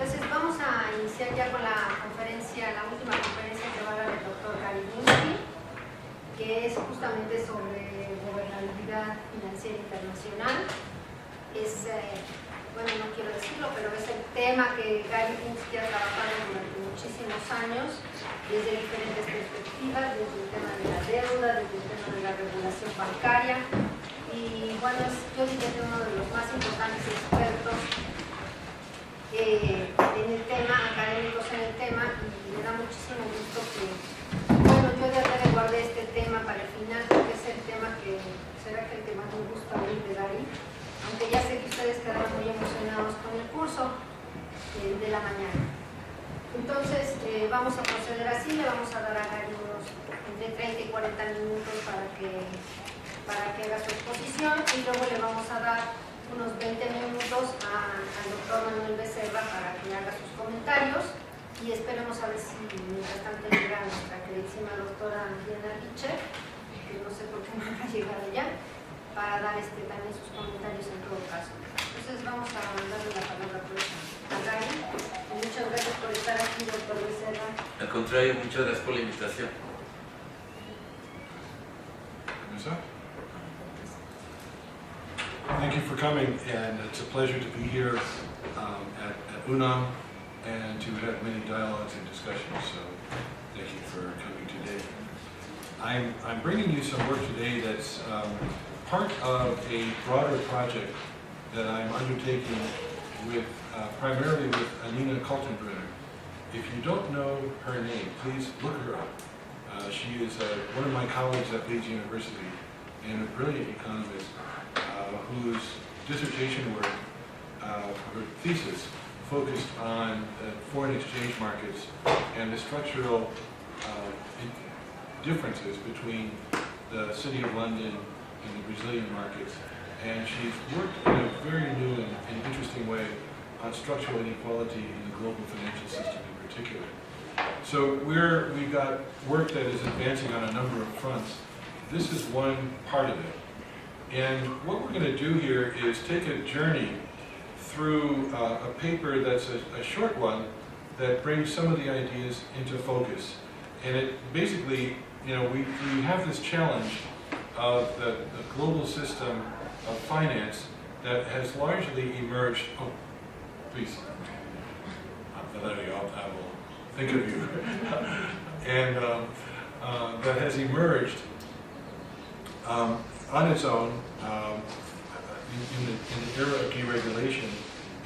Entonces vamos a iniciar ya con la conferencia, la última conferencia que va a dar el doctor Dymski, que es justamente sobre gobernabilidad financiera internacional. Es, bueno, no quiero decirlo, pero es el tema que Dymski ha trabajado durante muchísimos años, desde diferentes perspectivas, desde el tema de la deuda, desde el tema de la regulación bancaria. Y bueno, yo diría que uno de los más importantes expertos en el tema, académicos en el tema, y me da muchísimo gusto que, bueno, yo de repente guardé este tema para el final, porque es el tema que será que el que más me gusta oír de Dari, aunque ya sé que ustedes quedaron muy emocionados con el curso de la mañana. Entonces, vamos a proceder así, le vamos a dar a Dari unos entre 30 y 40 minutos para que haga su exposición, y luego le vamos a dar unos 20 minutos al doctor Manuel Becerra para que haga sus comentarios, y esperemos a ver si mientras tanto llega nuestra queridísima doctora Diana Richer, que no sé por qué no ha llegado ya, para dar también sus comentarios en todo caso. Entonces vamos a darle la palabra a Gary. Muchas gracias por estar aquí, doctor Becerra. Al contrario, muchas gracias por la invitación. Thank you for coming, and it's a pleasure to be here at UNAM and to have many dialogues and discussions, so thank you for coming today. I'm bringing you some work today that's part of a broader project that I'm undertaking with primarily with Anina Kaltenbrunner. If you don't know her name, please look her up. She is one of my colleagues at Leeds University and a brilliant economist whose dissertation work, her thesis, focused on foreign exchange markets and the structural differences between the City of London and the Brazilian markets. And she's worked in a very new and interesting way on structural inequality in the global financial system in particular. So we've got work that is advancing on a number of fronts. This is one part of it. And what we're going to do here is take a journey through a paper that's a short one that brings some of the ideas into focus. And it basically, you know, we have this challenge of the global system of finance that has largely emerged. Oh, please. Valerio, I will think of you. And that has emerged on its own in the era of deregulation,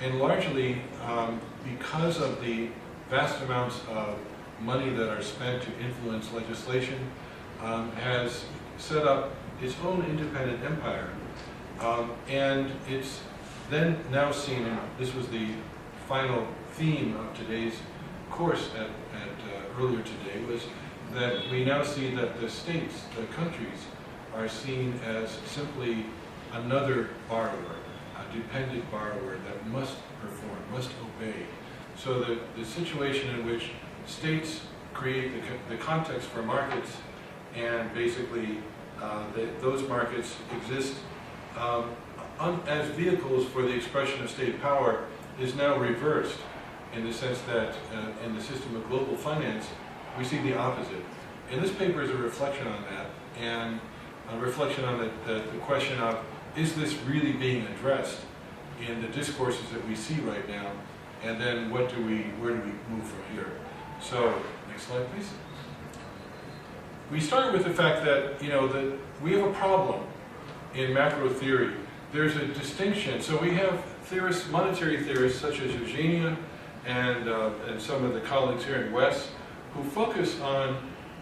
and largely because of the vast amounts of money that are spent to influence legislation, has set up its own independent empire. And it's then now seen, and this was the final theme of today's course earlier today, was that we now see that the states, the countries, are seen as simply another borrower, a dependent borrower that must perform, must obey. So the situation in which states create the context for markets, and basically those markets exist as vehicles for the expression of state power, is now reversed in the sense that in the system of global finance, we see the opposite. And this paper is a reflection on that, and a reflection on the question of, is this really being addressed in the discourses that we see right now, and then where do we move from here? So, next slide please. We start with the fact that, you know, that we have a problem in macro theory. There's a distinction. So we have theorists, monetary theorists such as Eugenia and some of the colleagues here in West, who focus on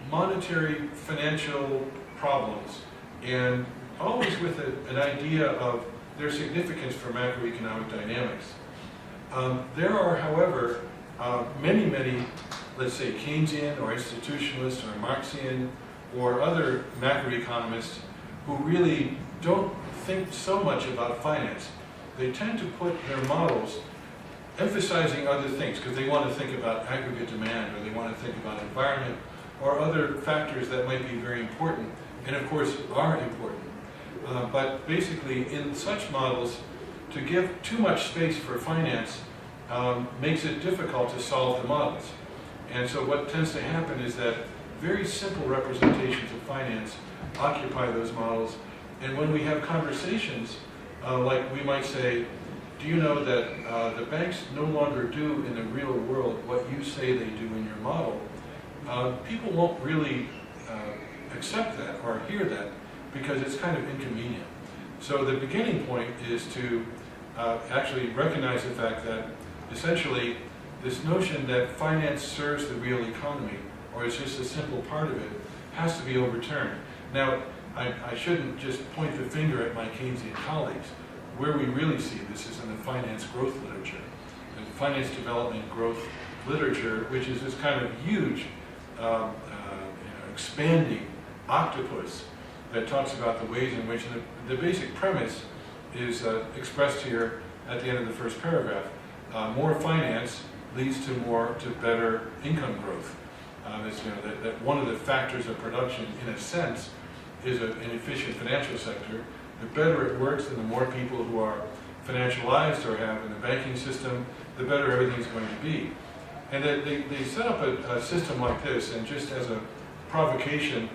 monetary financial problems, and always with an idea of their significance for macroeconomic dynamics. There are, however, many, let's say, Keynesian or institutionalist or Marxian or other macroeconomists who really don't think so much about finance. They tend to put their models emphasizing other things because they want to think about aggregate demand, or they want to think about environment or other factors that might be very important, and of course are important. But basically in such models, to give too much space for finance makes it difficult to solve the models. And so what tends to happen is that very simple representations of finance occupy those models. And when we have conversations, like we might say, do you know that the banks no longer do in the real world what you say they do in your model? People won't really accept that or hear that because it's kind of inconvenient. So the beginning point is to actually recognize the fact that essentially this notion that finance serves the real economy, or is just a simple part of it, has to be overturned. Now, I shouldn't just point the finger at my Keynesian colleagues. Where we really see this is in the finance growth literature, the finance development growth literature, which is this kind of huge, expanding octopus that talks about the ways in which the basic premise is expressed here at the end of the first paragraph. More finance leads to better income growth. That one of the factors of production, in a sense, is an efficient financial sector. The better it works and the more people who are financialized or have in the banking system, the better everything's going to be. And they set up a system like this, and just as a provocation,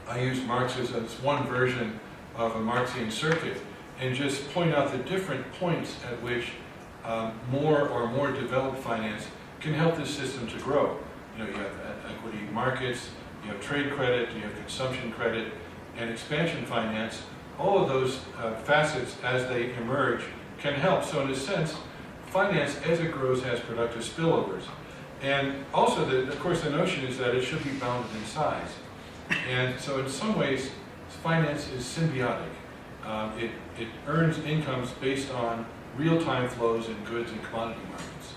I used Marx as one version of a Marxian circuit, and just point out the different points at which more developed finance can help this system to grow. You have equity markets, you have trade credit, you have consumption credit, and expansion finance. All of those facets, as they emerge, can help. So in a sense, finance, as it grows, has productive spillovers. And also, of course, the notion is that it should be bounded in size. And so in some ways, finance is symbiotic. It earns incomes based on real-time flows in goods and commodity markets.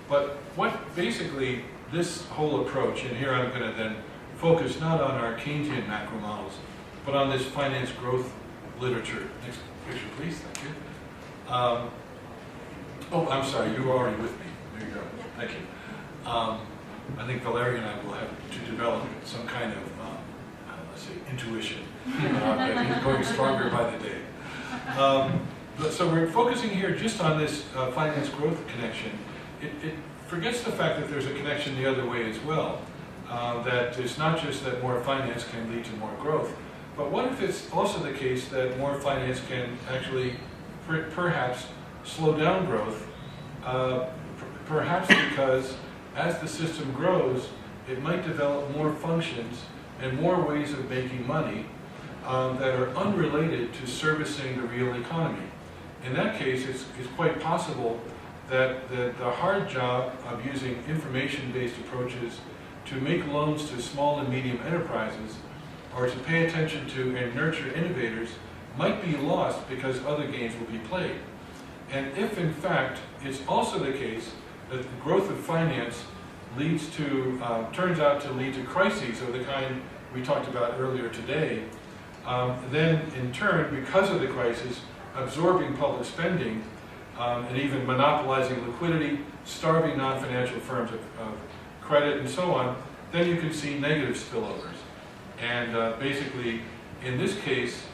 But what basically this whole approach, and here I'm going to then focus not on our Keynesian macro models, but on this finance growth literature. Next picture, please. Thank you. Oh, I'm sorry. You were already with me. There you go. Thank you. I think Valeria and I will have to develop some kind of, let's say, intuition. He's going stronger by the day. So we're focusing here just on this finance growth connection. It forgets the fact that there's a connection the other way as well. That it's not just that more finance can lead to more growth, but what if it's also the case that more finance can actually perhaps slow down growth, perhaps because as the system grows, it might develop more functions and more ways of making money that are unrelated to servicing the real economy. In that case, it's quite possible that the hard job of using information-based approaches to make loans to small and medium enterprises, or to pay attention to and nurture innovators, might be lost because other games will be played. And if in fact it's also the case that the growth of finance turns out to lead to crises of the kind we talked about earlier today, then in turn, because of the crisis, absorbing public spending and even monopolizing liquidity, starving non-financial firms of credit and so on, then you can see negative spillovers. And basically, in this case,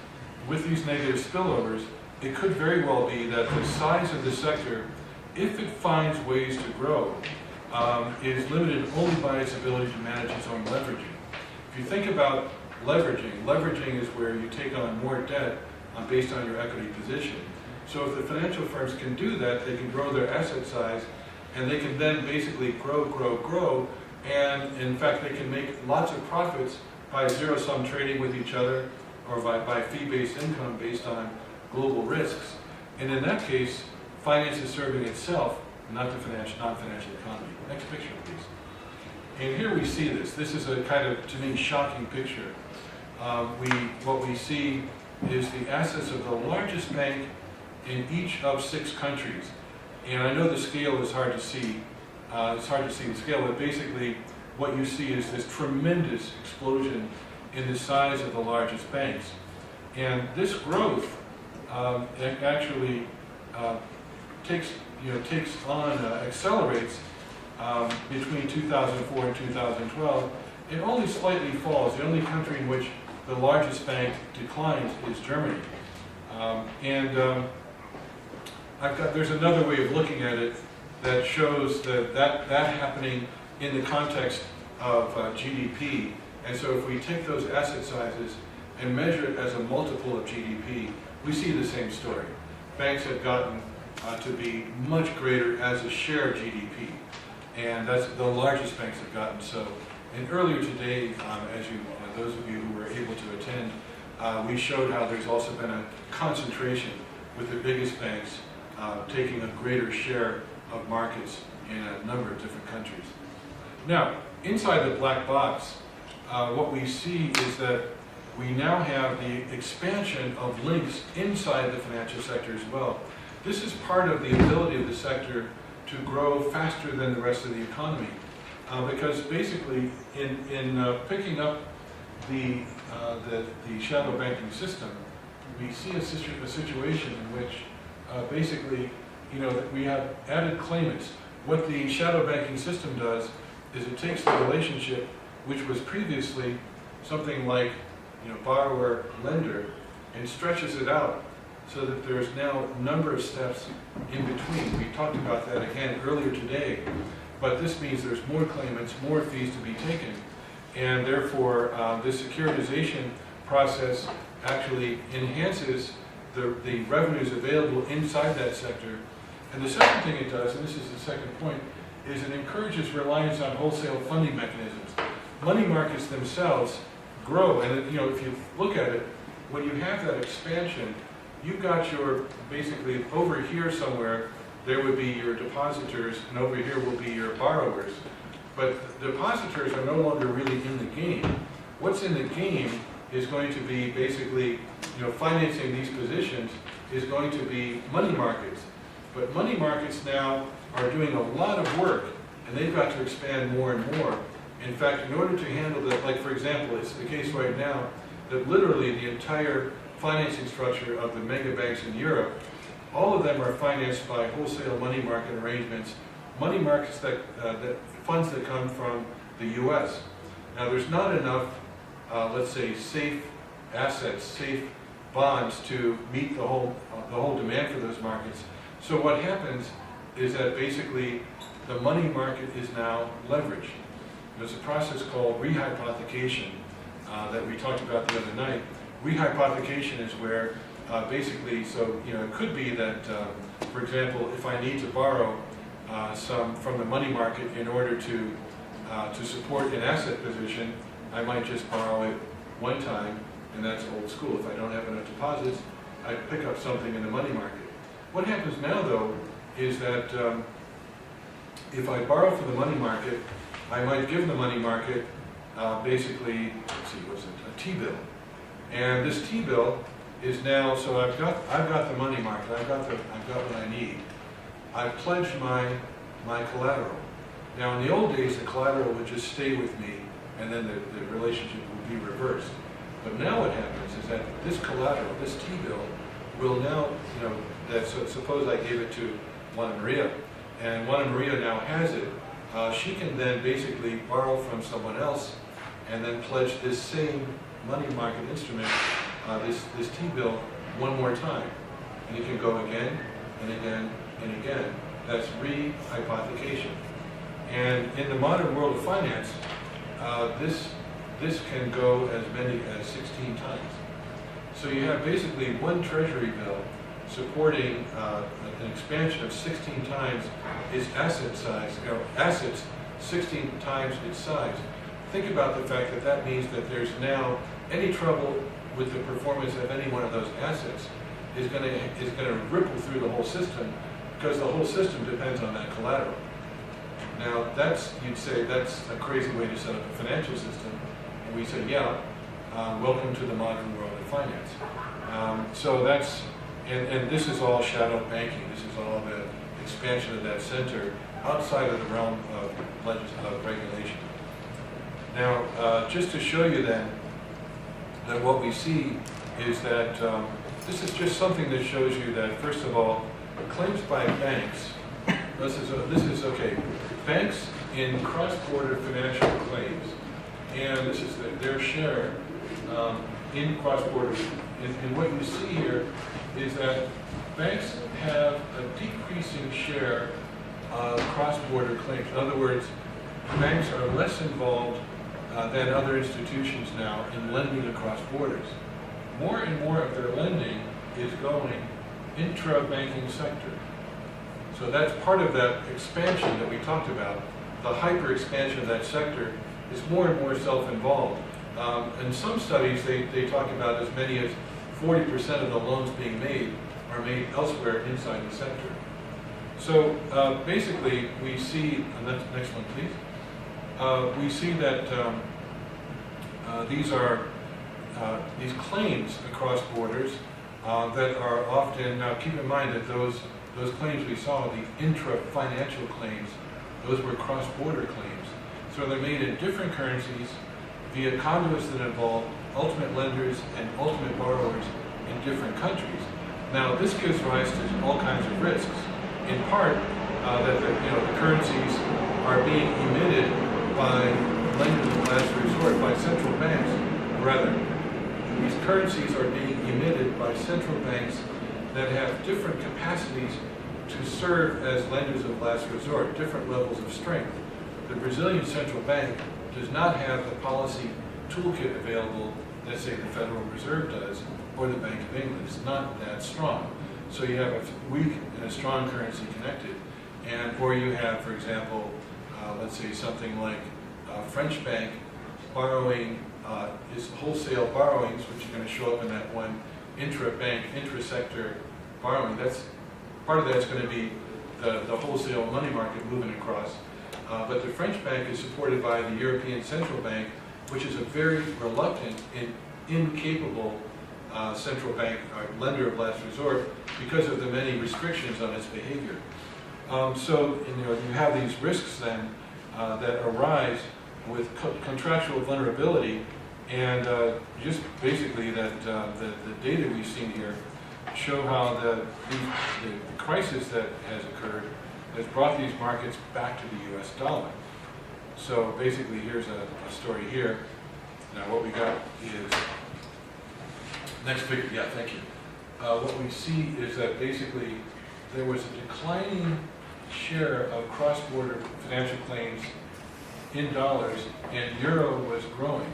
with these negative spillovers, it could very well be that the size of the sector, if it finds ways to grow, is limited only by its ability to manage its own leveraging. If you think about leveraging is where you take on more debt based on your equity position. So if the financial firms can do that, they can grow their asset size, and they can then basically grow, and in fact they can make lots of profits by zero-sum trading with each other, or by fee-based income based on global risks. And in that case, finance is serving itself, not the non-financial economy. Next picture, please. And here we see this. This is a kind of, to me, shocking picture. What we see is the assets of the largest bank in each of 6 countries. And I know the scale is hard to see. It's hard to see the scale, but basically what you see is this tremendous explosion in the size of the largest banks. And this growth actually accelerates between 2004 and 2012. It only slightly falls. The only country in which the largest bank declines is Germany. there's another way of looking at it that shows that happening in the context of GDP. And so if we take those asset sizes and measure it as a multiple of GDP, we see the same story. Banks have gotten to be much greater as a share of GDP, and that's the largest banks have gotten. So, and earlier today, as those of you who were able to attend, we showed how there's also been a concentration with the biggest banks taking a greater share of markets in a number of different countries. Now, inside the black box, what we see is that we now have the expansion of links inside the financial sector as well. This is part of the ability of the sector to grow faster than the rest of the economy, because basically in picking up the shadow banking system, we see a situation in which basically, we have added claimants. What the shadow banking system does is it takes the relationship, which was previously something like borrower-lender, and stretches it out so that there's now a number of steps in between. We talked about that again earlier today, but this means there's more claimants, more fees to be taken, and therefore the securitization process actually enhances the revenues available inside that sector. And the second thing it does, and this is the second point, is it encourages reliance on wholesale funding mechanisms. Money markets themselves grow, and if you look at it, when you have that expansion, you've got basically over here somewhere, there would be your depositors, and over here will be your borrowers. But depositors are no longer really in the game. What's in the game is going to be basically, financing these positions is going to be money markets. But money markets now are doing a lot of work, and they've got to expand more and more. In fact, in order to handle that, like for example, it's the case right now that literally the entire financing structure of the mega banks in Europe, all of them are financed by wholesale money market arrangements, money markets that funds that come from the U.S. Now, there's not enough, let's say, safe assets, safe bonds to meet the whole demand for those markets. So what happens is that basically the money market is now leveraged. There's a process called rehypothecation that we talked about the other night. Rehypothecation is where basically, it could be that, for example, if I need to borrow some from the money market in order to support an asset position, I might just borrow it one time, and that's old school. If I don't have enough deposits, I pick up something in the money market. What happens now, though, is that if I borrow from the money market, I might give the money market basically, let's see, what's it, a T-bill. And this T-bill is now, so I've got the money market, I've got what I need. I've pledged my collateral. Now in the old days, the collateral would just stay with me, and then the relationship would be reversed. But now what happens is that this collateral, this T-bill, will now, so suppose I gave it to Juana Maria, and Juana Maria now has it. She can then basically borrow from someone else and then pledge this same money market instrument, this T-bill, one more time. And it can go again and again and again. That's rehypothecation. And in the modern world of finance, this can go as many as 16 times. So you have basically one treasury bill supporting an expansion of 16 times its asset size, assets 16 times its size. Think about the fact that that means that there's now any trouble with the performance of any one of those assets is going to ripple through the whole system, because the whole system depends on that collateral. Now you'd say that's a crazy way to set up a financial system, and we say, yeah, welcome to the modern world of finance. So that's, and this is all shadow banking. This is all the expansion of that center outside of the realm of regulation. Now, just to show you then that what we see is that this is just something that shows you that, first of all, claims by banks, this is okay, banks in cross-border financial claims, and this is their share in cross-border. And what you see here is that banks have a decreasing share of cross-border claims. In other words, banks are less involved than other institutions now in lending across borders. More and more of their lending is going intra-banking sector. So that's part of that expansion that we talked about. The hyper-expansion of that sector is more and more self-involved. In some studies, they talk about as many as 40% of the loans being made are made elsewhere inside the sector. So basically, we see, next one please. We see that these claims across borders that are often, now keep in mind that those claims we saw, the intra-financial claims, those were cross-border claims. So they're made in different currencies via conduits that involve ultimate lenders and ultimate borrowers in different countries. Now this gives rise to all kinds of risks. In part, that the currencies are being emitted by lenders of last resort, by central banks, rather. These currencies are being emitted by central banks that have different capacities to serve as lenders of last resort, different levels of strength. The Brazilian central bank does not have the policy toolkit available that, say, the Federal Reserve does, or the Bank of England. It's not that strong. So you have a weak and a strong currency connected, or you have, for example, let's say something like a French bank borrowing is wholesale borrowings, which are going to show up in that one intra-bank, intra-sector borrowing. That's part of that's going to be the wholesale money market moving across. But the French bank is supported by the European Central Bank, which is a very reluctant and incapable central bank lender of last resort because of the many restrictions on its behavior. So you have these risks then that arise with contractual vulnerability, and just basically that the data we've seen here show how the crisis that has occurred has brought these markets back to the US dollar. So basically here's a story here. Now what we got is, next figure, yeah, thank you. What we see is that basically there was a declining share of cross-border financial claims in dollars, and euro was growing.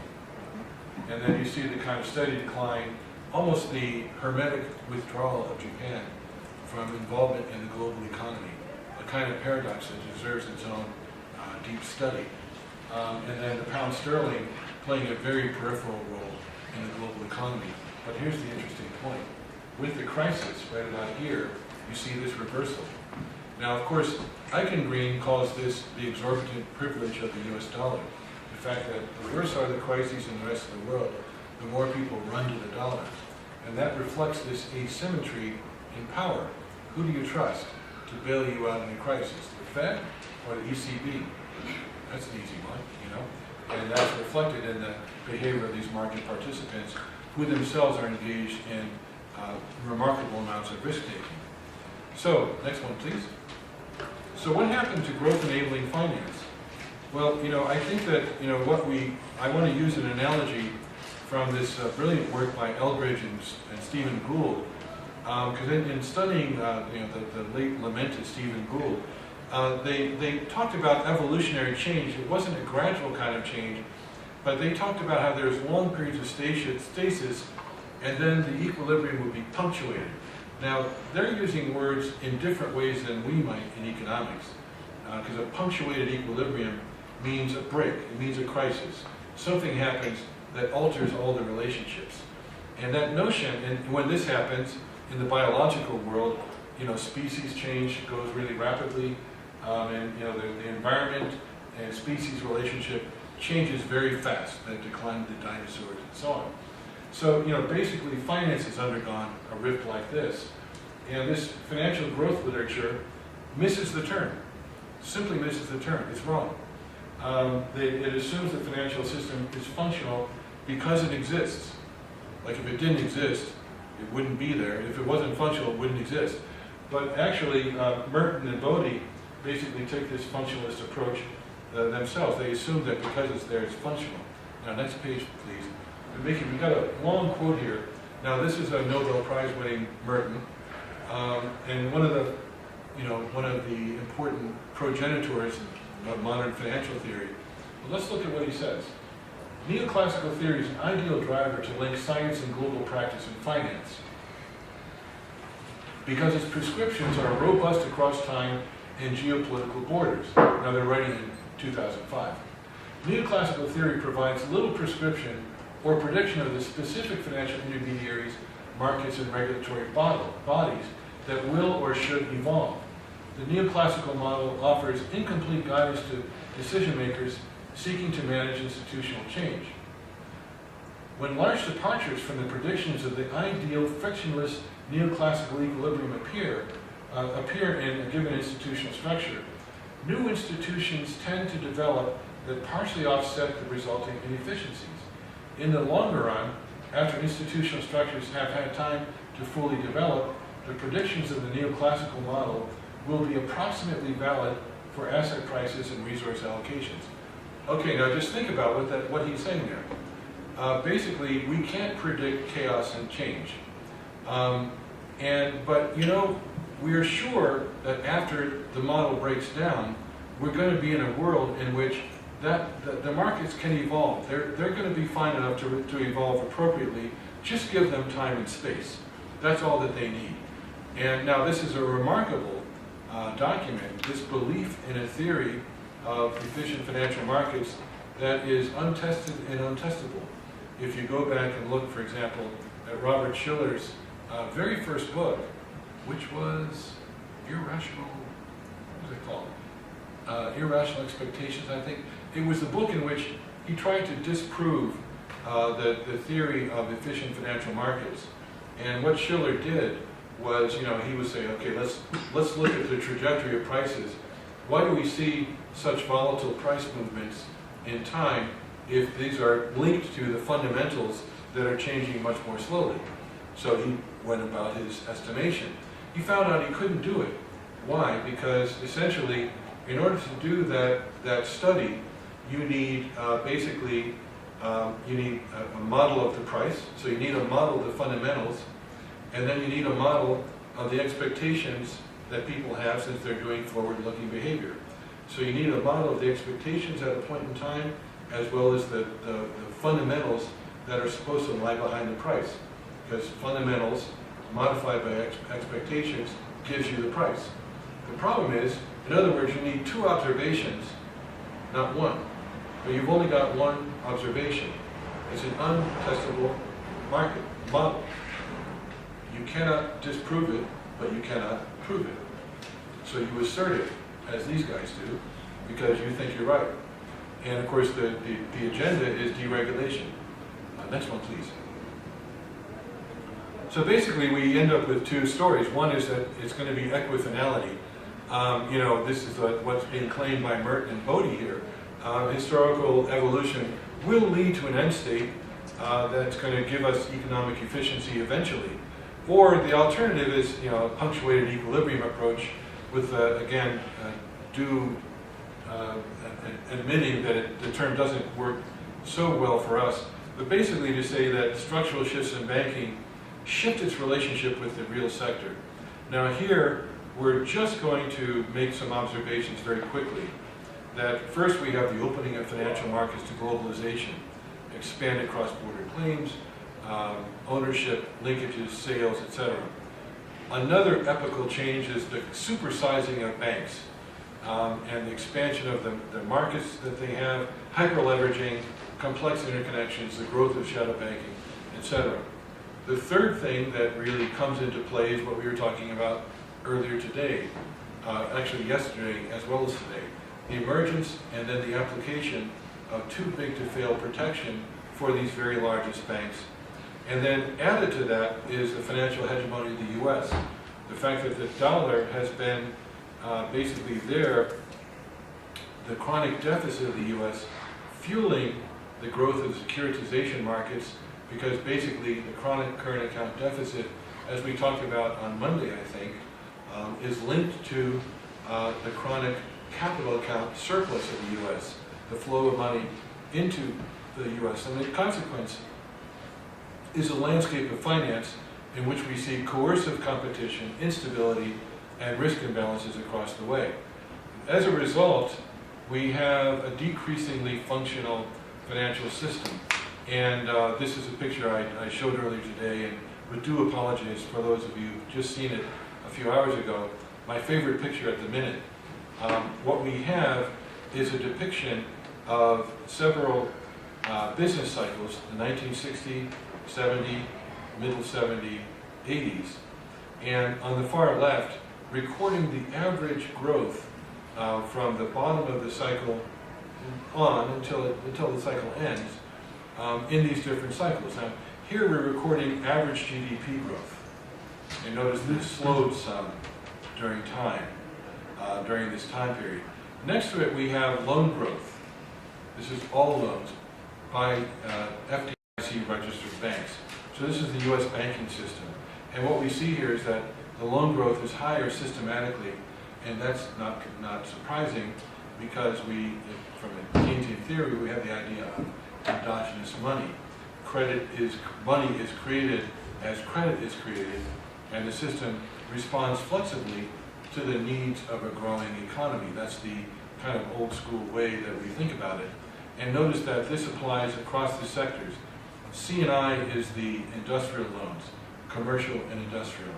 And then you see the kind of steady decline, almost the hermetic withdrawal of Japan from involvement in the global economy, a kind of paradox that deserves its own deep study. And then the pound sterling playing a very peripheral role in the global economy. But here's the interesting point. With the crisis right about here, you see this reversal. Now, of course, Eichengreen calls this the exorbitant privilege of the US dollar. The fact that the worse are the crises in the rest of the world, the more people run to the dollar. And that reflects this asymmetry in power. Who do you trust to bail you out in a crisis? The Fed or the ECB? That's an easy one, And that's reflected in the behavior of these market participants who themselves are engaged in remarkable amounts of risk-taking. So, next one, please. So what happened to growth-enabling finance? Well, I think that, I want to use an analogy from this brilliant work by Eldridge and Stephen Gould, because in studying, the late lamented Stephen Gould, they talked about evolutionary change. It wasn't a gradual kind of change, but they talked about how there's long periods of stasis, and then the equilibrium would be punctuated. Now, they're using words in different ways than we might in economics, because a punctuated equilibrium means a break, it means a crisis. Something happens that alters all the relationships. And that notion, and when this happens in the biological world, species change goes really rapidly, and the environment and species relationship changes very fast. That decline of the dinosaurs and so on. So, basically finance has undergone a rift like this. And this financial growth literature misses the turn, simply misses the turn. It's wrong. It assumes the financial system is functional because it exists. Like if it didn't exist, it wouldn't be there. If it wasn't functional, it wouldn't exist. But actually, Merton and Bodie basically took this functionalist approach themselves. They assumed that because it's there, it's functional. Now, next page, please. We've got a long quote here. Now, this is a Nobel Prize winning Merton. And one of the important progenitors of modern financial theory. Well, let's look at what he says. Neoclassical theory is an ideal driver to link science and global practice in finance, because its prescriptions are robust across time and geopolitical borders. Now they're writing in 2005. Neoclassical theory provides little prescription or prediction of the specific financial intermediaries, markets, and regulatory bodies that will or should evolve. The neoclassical model offers incomplete guidance to decision makers seeking to manage institutional change. When large departures from the predictions of the ideal frictionless neoclassical equilibrium appear in a given institutional structure, new institutions tend to develop that partially offset the resulting inefficiencies. In the longer run, after institutional structures have had time to fully develop, the predictions of the neoclassical model will be approximately valid for asset prices and resource allocations. Okay, now just think about what he's saying there. Basically, we can't predict chaos and change. But we are sure that after the model breaks down, we're going to be in a world in which the markets can evolve. They're going to be fine enough to evolve appropriately. Just give them time and space. That's all that they need. And now this is a remarkable document, this belief in a theory of efficient financial markets that is untested and untestable. If you go back and look, for example, at Robert Shiller's very first book, which was Irrational, what was it called? Irrational Expectations, I think. It was the book in which he tried to disprove the theory of efficient financial markets. And what Shiller did was, he would say, okay, let's look at the trajectory of prices. Why do we see such volatile price movements in time if these are linked to the fundamentals that are changing much more slowly? So he went about his estimation. He found out he couldn't do it. Why? Because essentially, in order to do that study, you need basically you need a model of the price. So you need a model of the fundamentals, and then you need a model of the expectations that people have since they're doing forward-looking behavior. So you need a model of the expectations at a point in time, as well as the fundamentals that are supposed to lie behind the price. Because fundamentals modified by expectations gives you the price. The problem is, in other words, you need two observations, not one. But you've only got one observation. It's an untestable market model. You cannot disprove it, but you cannot prove it. So you assert it, as these guys do, because you think you're right. And of course, the agenda is deregulation. Next one, please. So basically, we end up with two stories. One is that it's going to be equifinality. This is what's being claimed by Merton and Bodie here. Historical evolution will lead to an end state that's going to give us economic efficiency eventually. Or the alternative is, a punctuated equilibrium approach with, again, admitting that the term doesn't work so well for us, but basically to say that structural shifts in banking shift its relationship with the real sector. Now here, we're just going to make some observations very quickly. That first we have the opening of financial markets to globalization, expanded cross-border claims, ownership, linkages, sales, etc. Another epochal change is the supersizing of banks and the expansion of the markets that they have, hyper-leveraging, complex interconnections, the growth of shadow banking, etc. The third thing that really comes into play is what we were talking about earlier today, actually yesterday as well as today, the emergence and then the application of too big to fail protection for these very largest banks. And then added to that is the financial hegemony of the US. The fact that the dollar has been basically the chronic deficit of the US fueling the growth of securitization markets, because basically the chronic current account deficit, as we talked about on Monday, I think, is linked to the chronic capital account surplus of the U.S., the flow of money into the U.S. And the consequence is a landscape of finance in which we see coercive competition, instability, and risk imbalances across the way. As a result, we have a decreasingly functional financial system. And this is a picture I showed earlier today, and with due apologies for those of you who've just seen it a few hours ago, my favorite picture at the minute. What we have is a depiction of several business cycles, the 1960, 70, middle 70, 80s, and on the far left, recording the average growth from the bottom of the cycle on until the cycle ends in these different cycles. Now, here we're recording average GDP growth. And notice this slowed some during time, during this time period. Next to it, we have loan growth. This is all loans by FDIC registered banks. So this is the U.S. banking system. And what we see here is that the loan growth is higher systematically, and that's not surprising because from a Keynesian theory, we have the idea of endogenous money. Money is created as credit is created, and the system responds flexibly to the needs of a growing economy. That's the kind of old school way that we think about it. And notice that this applies across the sectors. C&I is the industrial loans, commercial and industrial.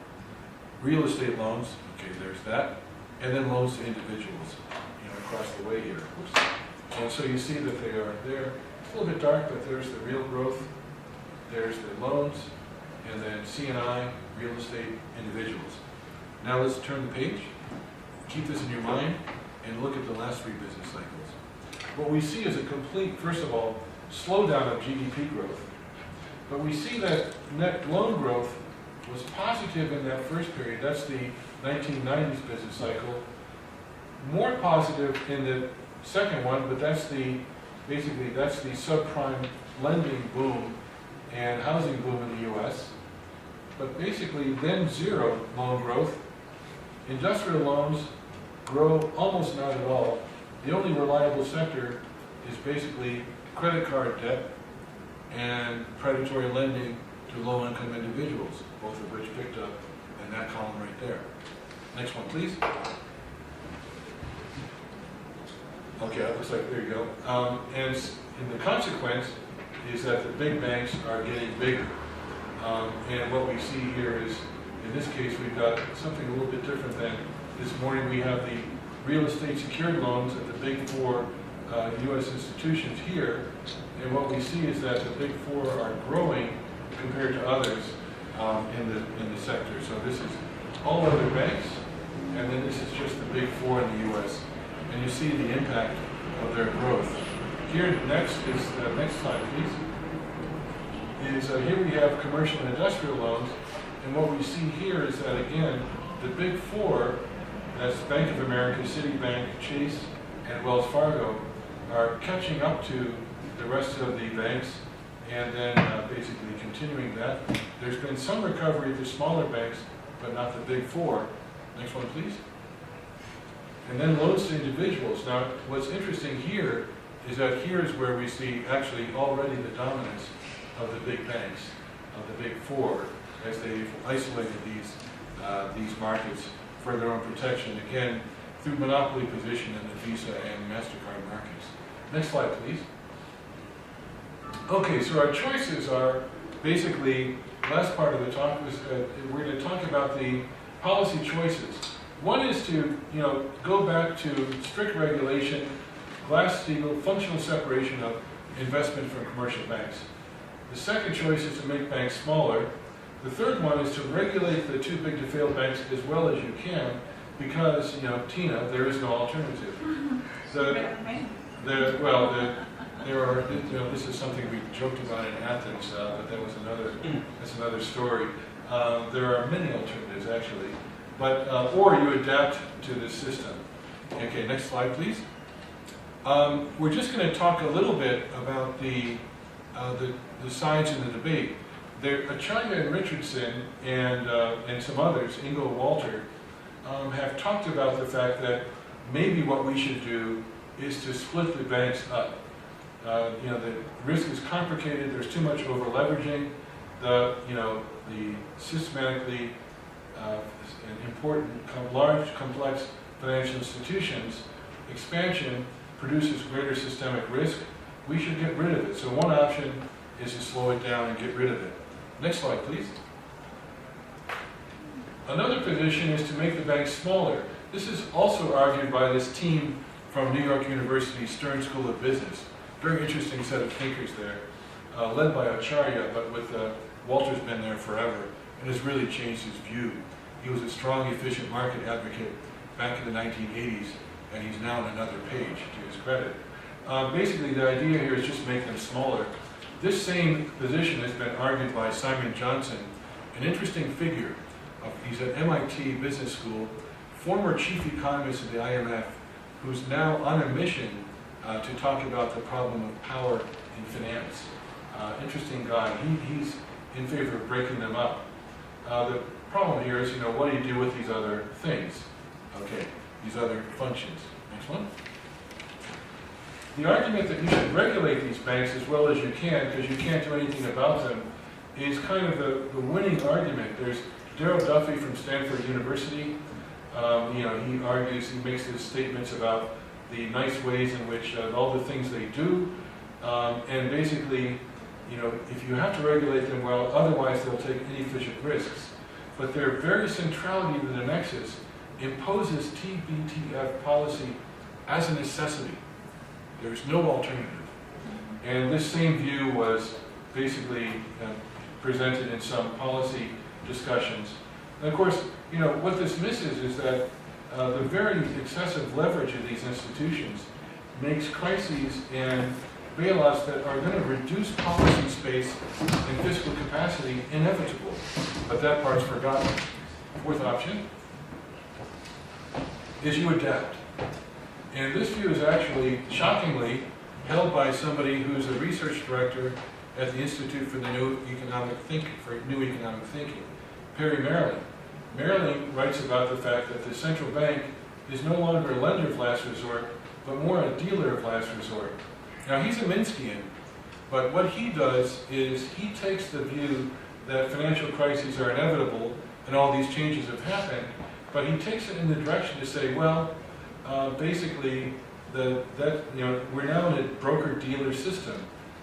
Real estate loans, okay, there's that. And then loans to individuals, across the way here. Oops. And so you see that they are there. It's a little bit dark, but there's the real growth. There's the loans, and then C&I, real estate, individuals. Now let's turn the page. Keep this in your mind and look at the last three business cycles. What we see is a complete, first of all, slowdown of GDP growth. But we see that net loan growth was positive in that first period. That's the 1990s business cycle. More positive in the second one, but that's the subprime lending boom and housing boom in the U.S. But basically then zero loan growth. Industrial loans grow almost not at all. The only reliable sector is basically credit card debt and predatory lending to low-income individuals, both of which picked up in that column right there. Next one, please. Okay, it looks like, there you go. And the consequence is that the big banks are getting bigger. And what we see here is, in this case, we've got something a little bit different than this morning. We have the real estate secured loans at the big four U.S. institutions here. And what we see is that the big four are growing compared to others in the sector. So this is all other banks, and then this is just the big four in the U.S. And you see the impact of their growth. Here next is, next slide please, here we have commercial and industrial loans. And what we see here is that, again, the big four, that's Bank of America, Citibank, Chase, and Wells Fargo, are catching up to the rest of the banks and then basically continuing that. There's been some recovery of the smaller banks, but not the big four. Next one, please. And then loans to individuals. Now, what's interesting here is that here is where we see actually already the dominance of the big banks, of the big four, as they've isolated these markets for their own protection, again, through monopoly position in the Visa and MasterCard markets. Next slide, please. Okay, so our choices are basically, last part of the talk was, we're going to talk about the policy choices. One is to, go back to strict regulation, Glass-Steagall, functional separation of investment from commercial banks. The second choice is to make banks smaller. The third one is to regulate the too big to fail banks as well as you can, because, Tina, there is no alternative. There are, this is something we joked about in Athens, but that's another story. There are many alternatives actually, but or you adapt to this system. Okay, next slide, please. We're just going to talk a little bit about the sides in the debate. China and Richardson and some others, Ingo Walter, have talked about the fact that maybe what we should do is to split the banks up. The risk is complicated. There's too much over leveraging. The the systematically important, large, complex financial institutions, expansion produces greater systemic risk. We should get rid of it. So one option is to slow it down and get rid of it. Next slide, please. Another position is to make the banks smaller. This is also argued by this team from New York University Stern School of Business. Very interesting set of thinkers there, led by Acharya, but with Walter's been there forever and has really changed his view. He was a strong, efficient market advocate back in the 1980s, and he's now on another page, to his credit. Basically, the idea here is just make them smaller. This same position has been argued by Simon Johnson, an interesting figure. He's at MIT Business School, former chief economist of the IMF, who's now on a mission to talk about the problem of power in finance. Interesting guy. He's in favor of breaking them up. The problem here is, what do you do with these other things? Okay, these other functions. Next one. The argument that you should regulate these banks as well as you can, because you can't do anything about them, is kind of the winning argument. There's Darryl Duffy from Stanford University. He argues, he makes his statements about the nice ways in which all the things they do, and basically, if you have to regulate them well, otherwise they'll take inefficient risks. But their very centrality to the nexus imposes TBTF policy as a necessity. There's no alternative. And this same view was basically presented in some policy discussions. And of course, what this misses is that the very excessive leverage of these institutions makes crises and bailouts that are going to reduce policy space and fiscal capacity inevitable. But that part's forgotten. Fourth option is you adapt. And this view is actually, shockingly, held by somebody who's a research director at the Institute for the New Economic Thinking, Perry Maryland. Maryland writes about the fact that the central bank is no longer a lender of last resort, but more a dealer of last resort. Now, he's a Dymskian, but what he does is he takes the view that financial crises are inevitable and all these changes have happened, but he takes it in the direction to say, well, basically, we're now in a broker-dealer system.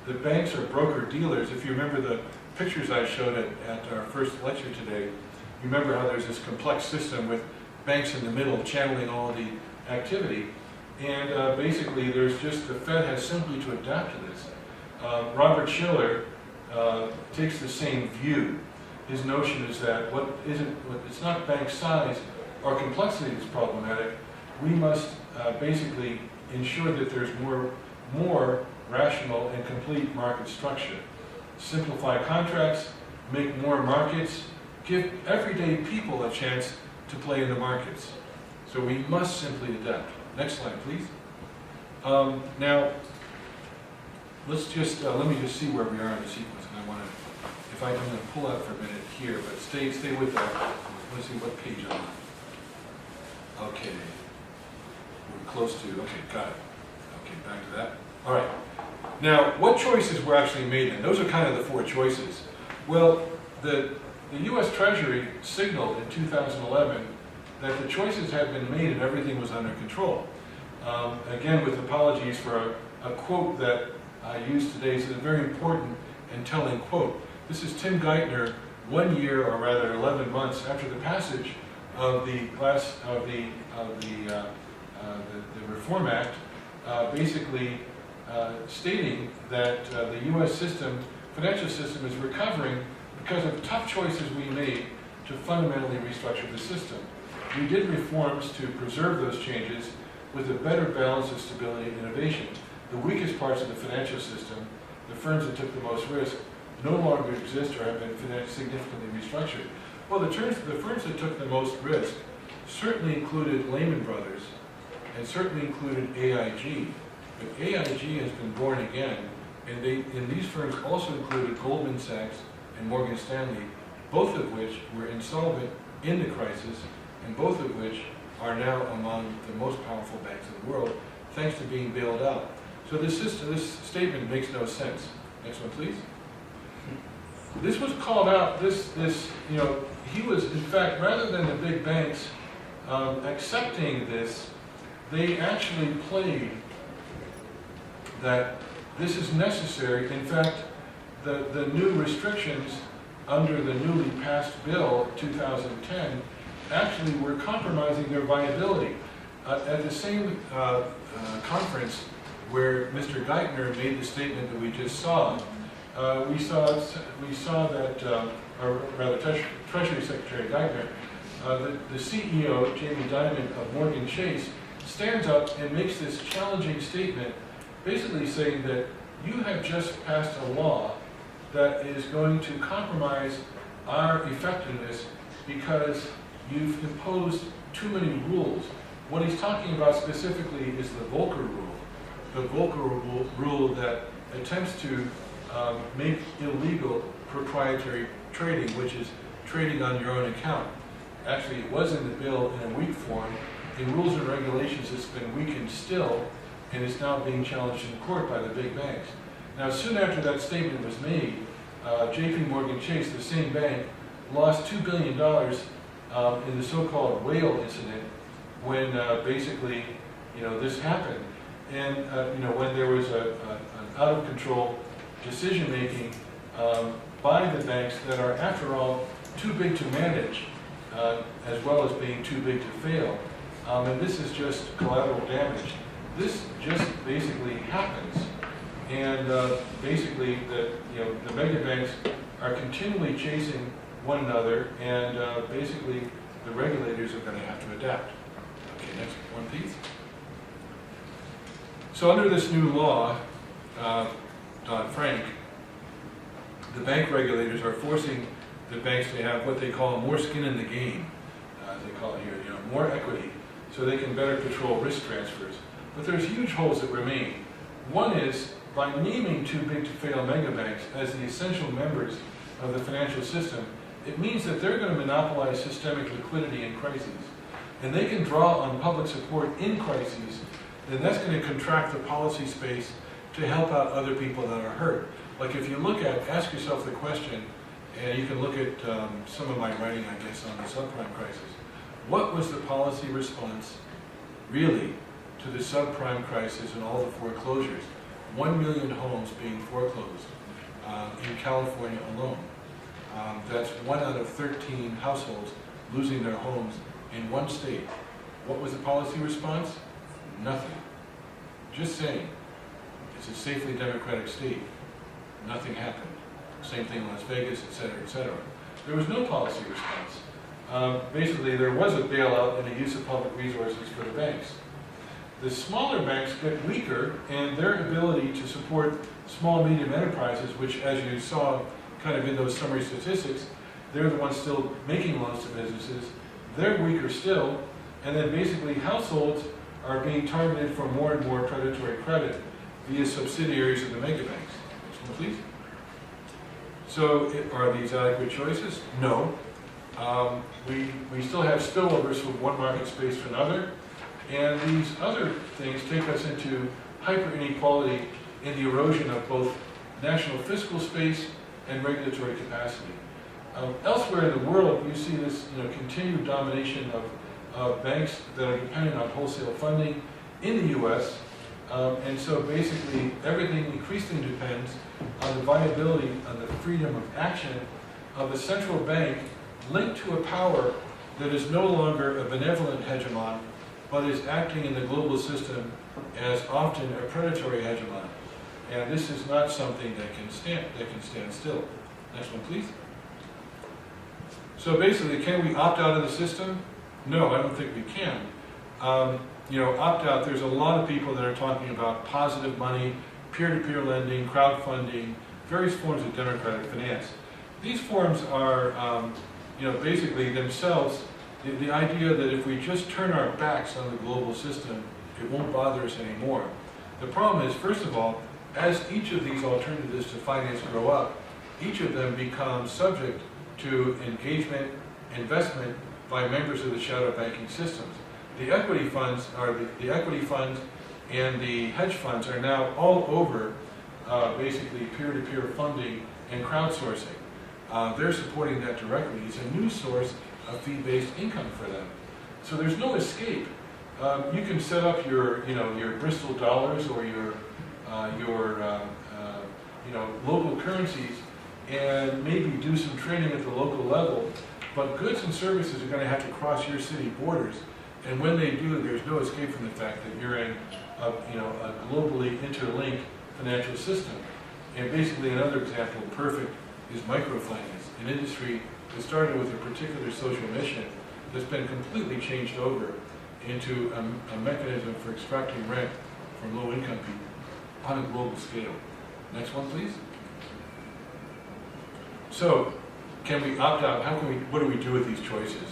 The banks are broker-dealers. If you remember the pictures I showed at our first lecture today, you remember how there's this complex system with banks in the middle channeling all the activity. And basically, there's just, the Fed has simply to adapt to this. Robert Shiller takes the same view. His notion is that it's not bank size or complexity that's problematic. We must basically ensure that there's more rational and complete market structure. Simplify contracts, make more markets, give everyday people a chance to play in the markets. So we must simply adapt. Next slide, please. Now, let's just let me just see where we are in the sequence. And I want to, if I'm going to pull out for a minute here, but stay with that. Let's see what page I'm on. Okay. We're close to, okay, got it. Okay, back to that. All right. Now, what choices were actually made then? Those are kind of the four choices. Well, the U.S. Treasury signaled in 2011 that the choices had been made and everything was under control. Again, with apologies for a quote that I used today. It's a very important and telling quote. This is Tim Geithner, 1 year, or rather 11 months after the passage of the Reform Act, basically stating that the U.S. financial system is recovering because of tough choices we made to fundamentally restructure the system. We did reforms to preserve those changes with a better balance of stability and innovation. The weakest parts of the financial system, the firms that took the most risk, no longer exist or have been significantly restructured. Well, the firms that took the most risk certainly included Lehman Brothers and certainly included AIG. But AIG has been born again, and these firms also included Goldman Sachs and Morgan Stanley, both of which were insolvent in the crisis, and both of which are now among the most powerful banks in the world, thanks to being bailed out. So this statement makes no sense. Next one, please. this was called out, he was, in fact, rather than the big banks accepting this, they actually played that this is necessary. In fact, the new restrictions under the newly passed bill, 2010, actually were compromising their viability. At the same conference where Mr. Geithner made the statement that we just saw, we saw that, or rather Treasury Secretary Geithner, the CEO, Jamie Dimon of Morgan Chase, stands up and makes this challenging statement, basically saying that you have just passed a law that is going to compromise our effectiveness because you've imposed too many rules. What he's talking about specifically is the Volcker rule. The Volcker rule that attempts to make illegal proprietary trading, which is trading on your own account. Actually, it was in the bill in a weak form. In rules and regulations, it's been weakened still, and is now being challenged in court by the big banks. Now, soon after that statement was made, JP Morgan Chase, the same bank, lost $2 billion in the so-called whale incident when basically, this happened. And, when there was an out-of-control decision-making by the banks that are, after all, too big to manage, as well as being too big to fail. And this is just collateral damage. This just basically happens. And basically, the mega banks are continually chasing one another, and basically, the regulators are going to have to adapt. Okay, next one, please. So under this new law, Dodd-Frank, the bank regulators are forcing the banks to have what they call more skin in the game, as they call it here, more equity, so they can better control risk transfers. But there's huge holes that remain. One is, by naming too big to fail mega banks as the essential members of the financial system, it means that they're going to monopolize systemic liquidity in crises. And they can draw on public support in crises, then that's going to contract the policy space to help out other people that are hurt. Like if you ask yourself the question, and you can look at some of my writing, I guess, on the subprime crisis. What was the policy response, really, to the subprime crisis and all the foreclosures? 1 million homes being foreclosed in California alone. That's 1 out of 13 households losing their homes in one state. What was the policy response? Nothing. Just saying, it's a safely democratic state. Nothing happened. Same thing in Las Vegas, et cetera, et cetera. There was no policy response. Basically, there was a bailout and a use of public resources for the banks. The smaller banks get weaker, and their ability to support small, medium enterprises, which, as you saw kind of in those summary statistics, they're the ones still making loans to businesses. They're weaker still, and then basically households are being targeted for more and more predatory credit via subsidiaries of the mega banks. Next one, please. So, are these adequate choices? No. We still have spillovers from one market space to another, and these other things take us into hyper inequality in the erosion of both national fiscal space and regulatory capacity. Elsewhere in the world, you see this continued domination of banks that are dependent on wholesale funding in the U.S., and so basically everything increasingly depends on the viability and the freedom of action of a central bank linked to a power that is no longer a benevolent hegemon, but is acting in the global system as often a predatory hegemon. And this is not something that can stand still. Next one, please. So basically, can we opt out of the system? No, I don't think we can. Opt out, there's a lot of people that are talking about positive money, peer-to-peer lending, crowdfunding, various forms of democratic finance. These forms are, basically themselves, the idea that if we just turn our backs on the global system, it won't bother us anymore. The problem is, first of all, as each of these alternatives to finance grow up, each of them becomes subject to engagement, investment by members of the shadow banking systems. The equity funds and the hedge funds are now all over basically peer-to-peer funding and crowdsourcing. they're supporting that directly. It's a new source of fee-based income for them. So there's no escape. You can set up your Bristol dollars or your local currencies and maybe do some trading at the local level, but goods and services are going to have to cross your city borders, and when they do, there's no escape from the fact that you're in a globally interlinked financial system. And basically, another example, perfect, is microfinance, an industry that started with a particular social mission that's been completely changed over into a mechanism for extracting rent from low-income people on a global scale. Next one, please. So, can we opt out? What do we do with these choices?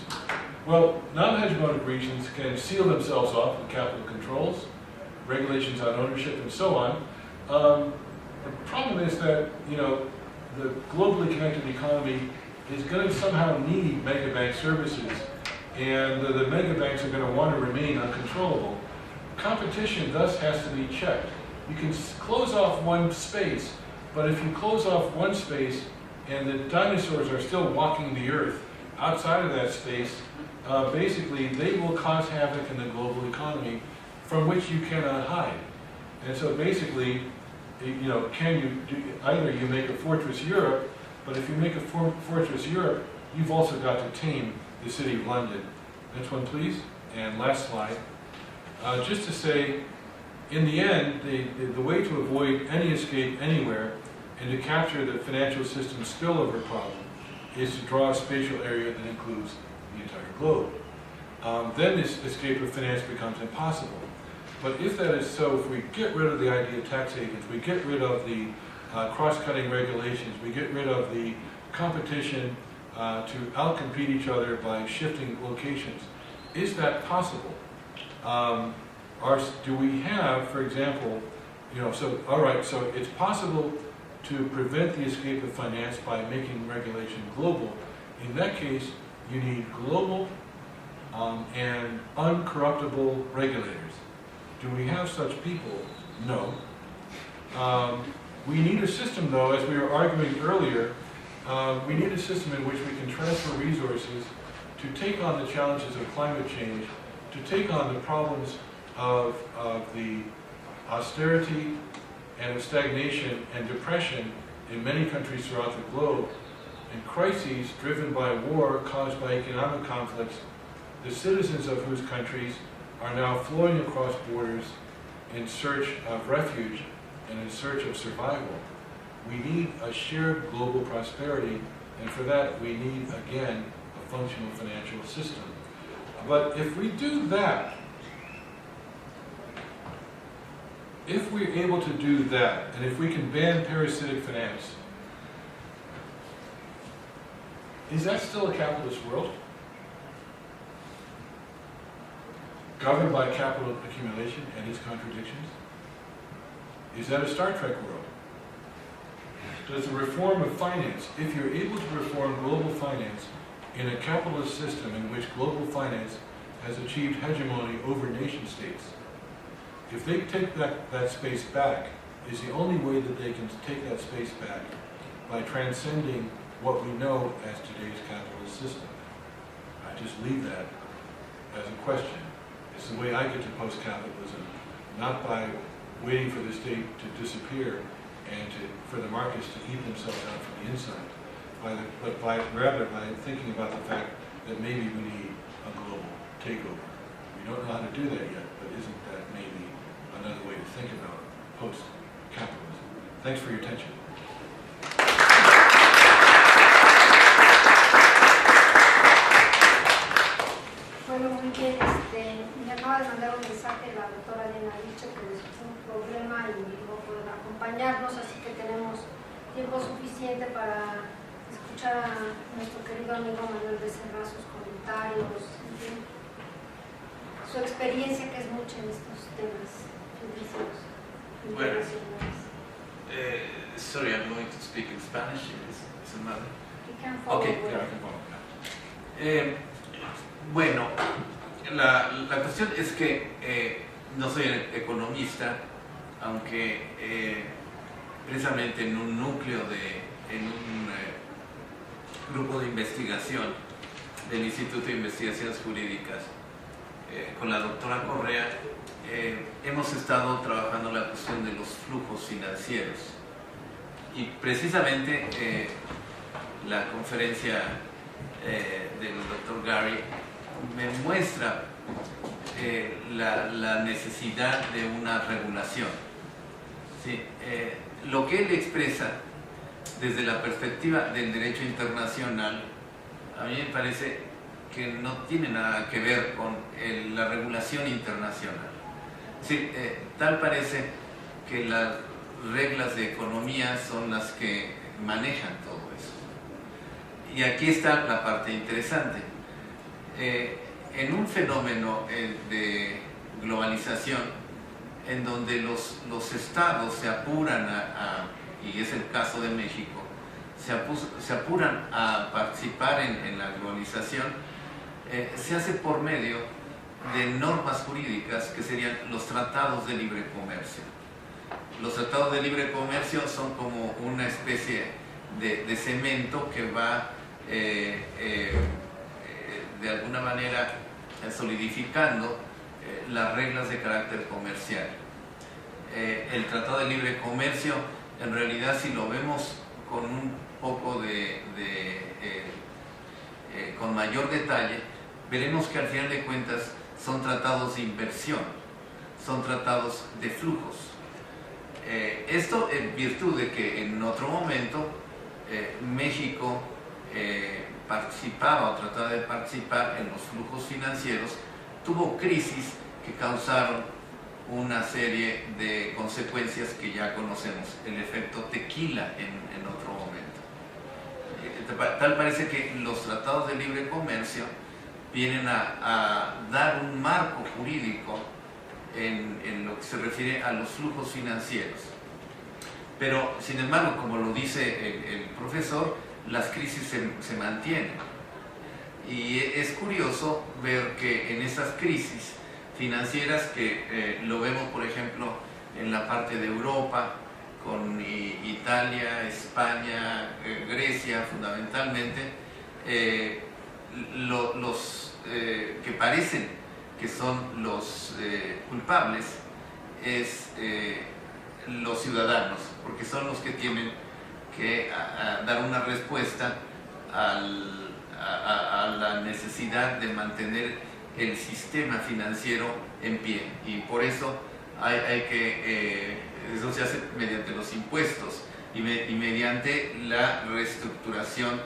Well, non-hegemonic regions can seal themselves off with capital controls, regulations on ownership, and so on. The problem is that, the globally connected economy is going to somehow need megabank services, and the megabanks are going to want to remain uncontrollable. Competition thus has to be checked. You can close off one space, but if you close off one space and the dinosaurs are still walking the earth outside of that space, basically they will cause havoc in the global economy from which you cannot hide. And so basically, either you make a fortress Europe, but if you make a fortress Europe, you've also got to tame the city of London. Next one, please. And last slide. Just to say, in the end, the way to avoid any escape anywhere and to capture the financial system spillover problem is to draw a spatial area that includes the entire globe. Then this escape of finance becomes impossible. But if that is so, if we get rid of the idea of tax havens, we get rid of the cross-cutting regulations, we get rid of the competition to outcompete each other by shifting locations, is that possible? Do we have, for example, so it's possible to prevent the escape of finance by making regulation global. In that case, you need global and uncorruptible regulators. Do we have such people? No. We need a system, though, as we were arguing earlier, we need a system in which we can transfer resources to take on the challenges of climate change, to take on the problems of the austerity and of stagnation and depression in many countries throughout the globe, and crises driven by war caused by economic conflicts, the citizens of whose countries are now flowing across borders in search of refuge and in search of survival. We need a shared global prosperity, and for that we need, again, a functional financial system. But if we do that, if we're able to do that, and if we can ban parasitic finance, is that still a capitalist world? Governed by capital accumulation and its contradictions? Is that a Star Trek world? Does the reform of finance, if you're able to reform global finance in a capitalist system in which global finance has achieved hegemony over nation states, if they take that space back, is the only way that they can take that space back by transcending what we know as today's capitalist system. I just leave that as a question. It's the way I get to post-capitalism, not by waiting for the state to disappear and for the markets to eat themselves out from the inside, but rather by thinking about the fact that maybe we need a global takeover. We don't know how to do that yet, but isn't that maybe another way to think about post-capitalism? Thanks for your attention. Bueno, muy bien, me acaba de mandar un mensaje la doctora Elena, ha dicho que les fue un problema y no pueden acompañarnos, así que tenemos tiempo suficiente para escuchar a nuestro querido amigo Manuel Becerra, sus comentarios, en fin, su experiencia, que es mucha en estos temas financieros internacionales. Sorry, I'm going to speak in Spanish. Is it matter? You can follow Okay. with- Yeah, I can follow. Bueno, la cuestión es que no soy economista, aunque precisamente en un núcleo grupo de investigación del Instituto de Investigaciones Jurídicas, con la doctora Correa, hemos estado trabajando la cuestión de los flujos financieros. Y precisamente la conferencia del doctor Gary me muestra la necesidad de una regulación. Sí, lo que él expresa desde la perspectiva del derecho internacional, a mí me parece que no tiene nada que ver con la regulación internacional. Sí, tal parece que las reglas de economía son las que manejan todo eso. Y aquí está la parte interesante. En un fenómeno de globalización, en donde los estados se apuran y es el caso de México, se apuran a participar en la globalización, se hace por medio de normas jurídicas que serían los tratados de libre comercio. Los tratados de libre comercio son como una especie de cemento que va de alguna manera solidificando las reglas de carácter comercial. El Tratado de Libre Comercio, en realidad, si lo vemos con un poco con mayor detalle, veremos que al final de cuentas son tratados de inversión, son tratados de flujos. Esto en virtud de que en otro momento México participaba o trataba de participar en los flujos financieros, tuvo crisis que causaron una serie de consecuencias que ya conocemos, el efecto tequila en otro momento. Tal parece que los tratados de libre comercio vienen a dar un marco jurídico en lo que se refiere a los flujos financieros. Pero, sin embargo, como lo dice el profesor, las crisis se mantienen. Y es curioso ver que en esas crisis financieras, que lo vemos, por ejemplo, en la parte de Europa, con Italia, España, Grecia fundamentalmente, los que parecen que son los culpables es los ciudadanos, porque son los que tienen que dar una respuesta a la necesidad de mantener el sistema financiero en pie, y por eso eso se hace mediante los impuestos y mediante la reestructuración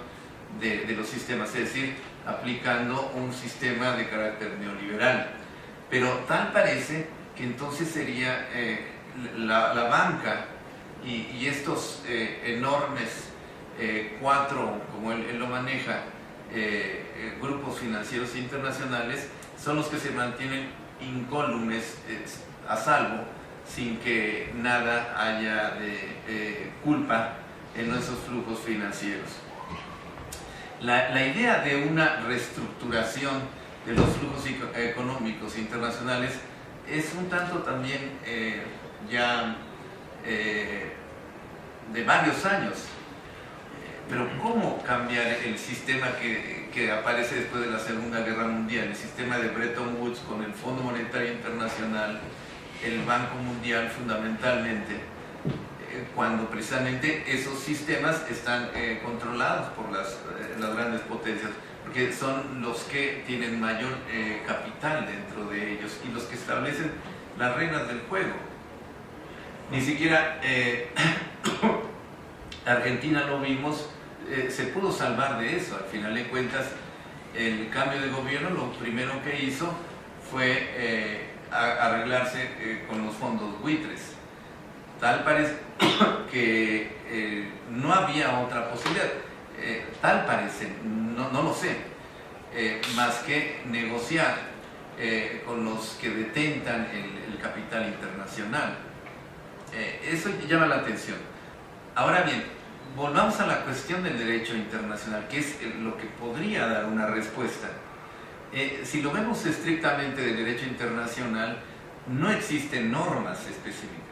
de los sistemas, es decir, aplicando un sistema de carácter neoliberal. Pero tal parece que entonces sería la banca y estos enormes cuatro, como él lo maneja, grupos financieros internacionales, son los que se mantienen incólumes, a salvo, sin que nada haya de culpa en esos flujos financieros. La idea de una reestructuración de los flujos económicos internacionales es un tanto también ya de varios años. Pero ¿cómo cambiar el sistema que aparece después de la Segunda Guerra Mundial? El sistema de Bretton Woods con el Fondo Monetario Internacional, el Banco Mundial fundamentalmente, cuando precisamente esos sistemas están controlados por las grandes potencias, porque son los que tienen mayor capital dentro de ellos y los que establecen las reglas del juego. Ni siquiera Argentina, lo vimos, se pudo salvar de eso. Al final de cuentas, el cambio de gobierno lo primero que hizo fue arreglarse con los fondos buitres. Tal parece que no había otra posibilidad, tal parece, no lo sé, más que negociar con los que detentan el capital internacional. Eso llama la atención. Ahora bien, volvamos a la cuestión del derecho internacional, que es lo que podría dar una respuesta. Si lo vemos estrictamente del derecho internacional, no existen normas específicas.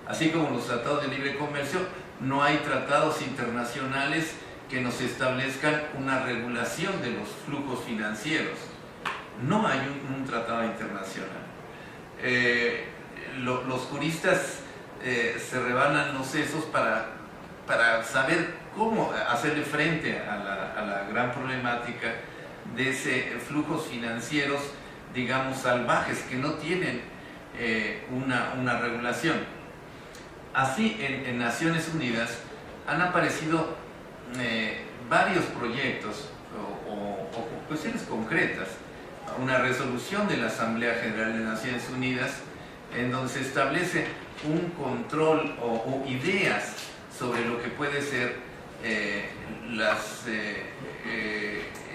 Así como los tratados de libre comercio, no hay tratados internacionales que nos establezcan una regulación de los flujos financieros. No hay un tratado internacional. Los juristas se rebanan los sesos para saber cómo hacerle frente a la gran problemática de flujos financieros, digamos, salvajes, que no tienen una regulación. Así, en Naciones Unidas han aparecido varios proyectos o cuestiones concretas, una resolución de la Asamblea General de Naciones Unidas en donde se establece un control o ideas sobre lo que puede ser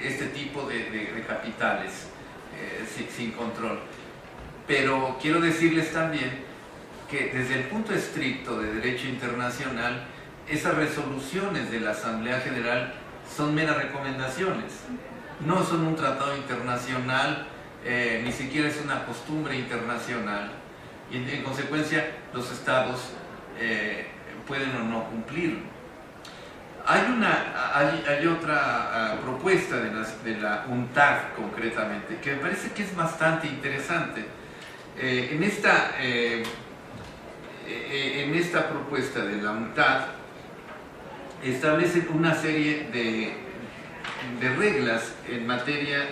este tipo de capitales sin control. Pero quiero decirles también que desde el punto estricto de derecho internacional, esas resoluciones de la Asamblea General son meras recomendaciones, no son un tratado internacional, ni siquiera es una costumbre internacional, y en consecuencia los estados pueden o no cumplirlo. Hay otra propuesta de la UNTAD concretamente, que me parece que es bastante interesante. En esta propuesta de la UNTAD establece una serie de reglas en materia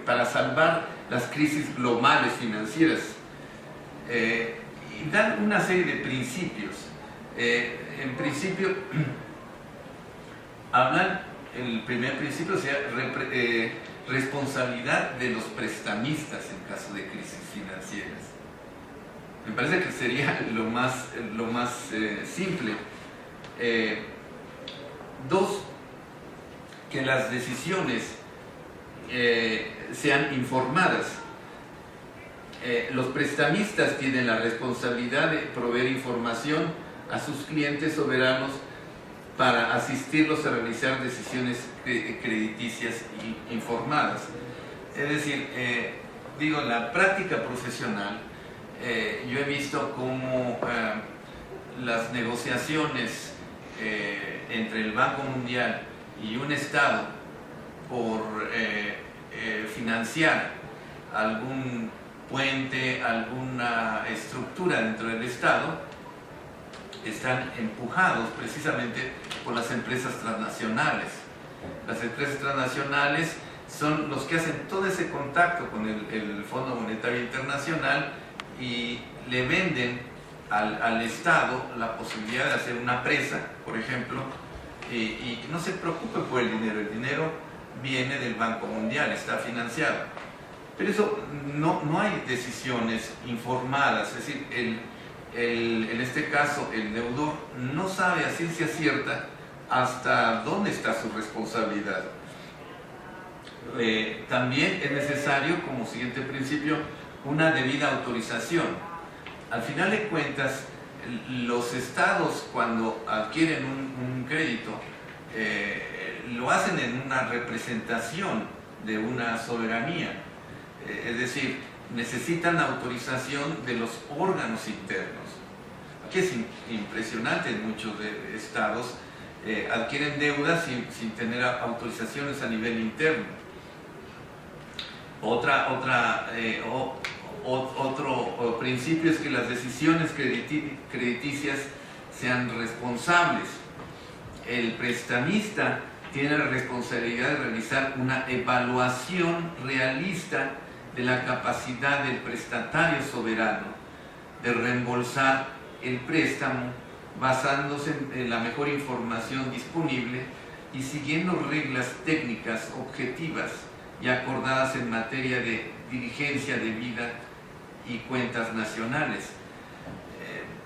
para salvar las crisis globales financieras, y dan una serie de principios. En principio, el primer principio sea responsabilidad de los prestamistas en caso de crisis financieras. Me parece que sería lo más simple. Dos, que las decisiones sean informadas. Los prestamistas tienen la responsabilidad de proveer información a sus clientes soberanos para asistirlos a realizar decisiones crediticias informadas. Es decir, en la práctica profesional, yo he visto cómo las negociaciones entre el Banco Mundial y un Estado por financiar algún puente, alguna estructura dentro del Estado, están empujados precisamente por las empresas transnacionales. Las empresas transnacionales son los que hacen todo ese contacto con el Fondo Monetario Internacional y le venden al Estado la posibilidad de hacer una presa, por ejemplo, y que no se preocupe por el dinero viene del Banco Mundial, está financiado. Pero eso no hay decisiones informadas, es decir, en este caso el deudor no sabe a ciencia cierta hasta dónde está su responsabilidad. También es necesario, como siguiente principio, una debida autorización. Al final de cuentas, los estados, cuando adquieren un crédito, lo hacen en una representación de una soberanía, es decir, necesitan autorización de los órganos internos. Aquí es impresionante, en muchos estados adquieren deudas sin tener autorizaciones a nivel interno. Otro principio es que las decisiones crediticias sean responsables. El prestamista tiene la responsabilidad de realizar una evaluación realista de la capacidad del prestatario soberano de reembolsar el préstamo basándose en la mejor información disponible y siguiendo reglas técnicas objetivas y acordadas en materia de diligencia debida y cuentas nacionales.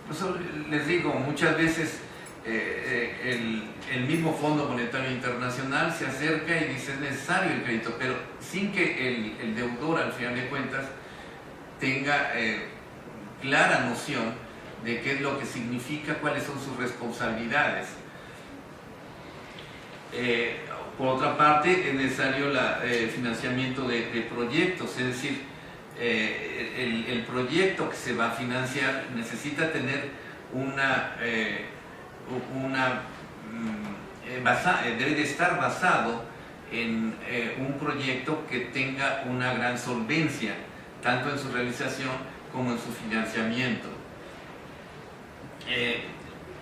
Pues les digo, muchas veces el mismo Fondo Monetario Internacional se acerca y dice es necesario el crédito, pero sin que el deudor al final de cuentas tenga clara noción de qué es lo que significa, cuáles son sus responsabilidades. Por otra parte, es necesario el financiamiento de proyectos, es decir, el proyecto que se va a financiar necesita tener debe de estar basado en un proyecto que tenga una gran solvencia, tanto en su realización como en su financiamiento.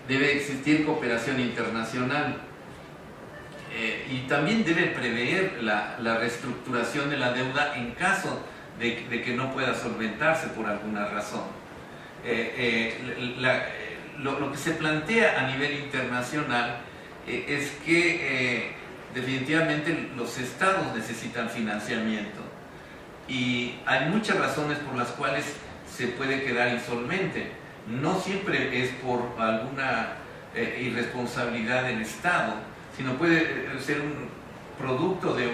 Debe existir cooperación internacional y también debe prever la reestructuración de la deuda en caso de que no pueda solventarse por alguna razón. Lo que se plantea a nivel internacional es que definitivamente los estados necesitan financiamiento y hay muchas razones por las cuales se puede quedar insolvente. No siempre es por alguna irresponsabilidad del Estado, sino puede ser un producto de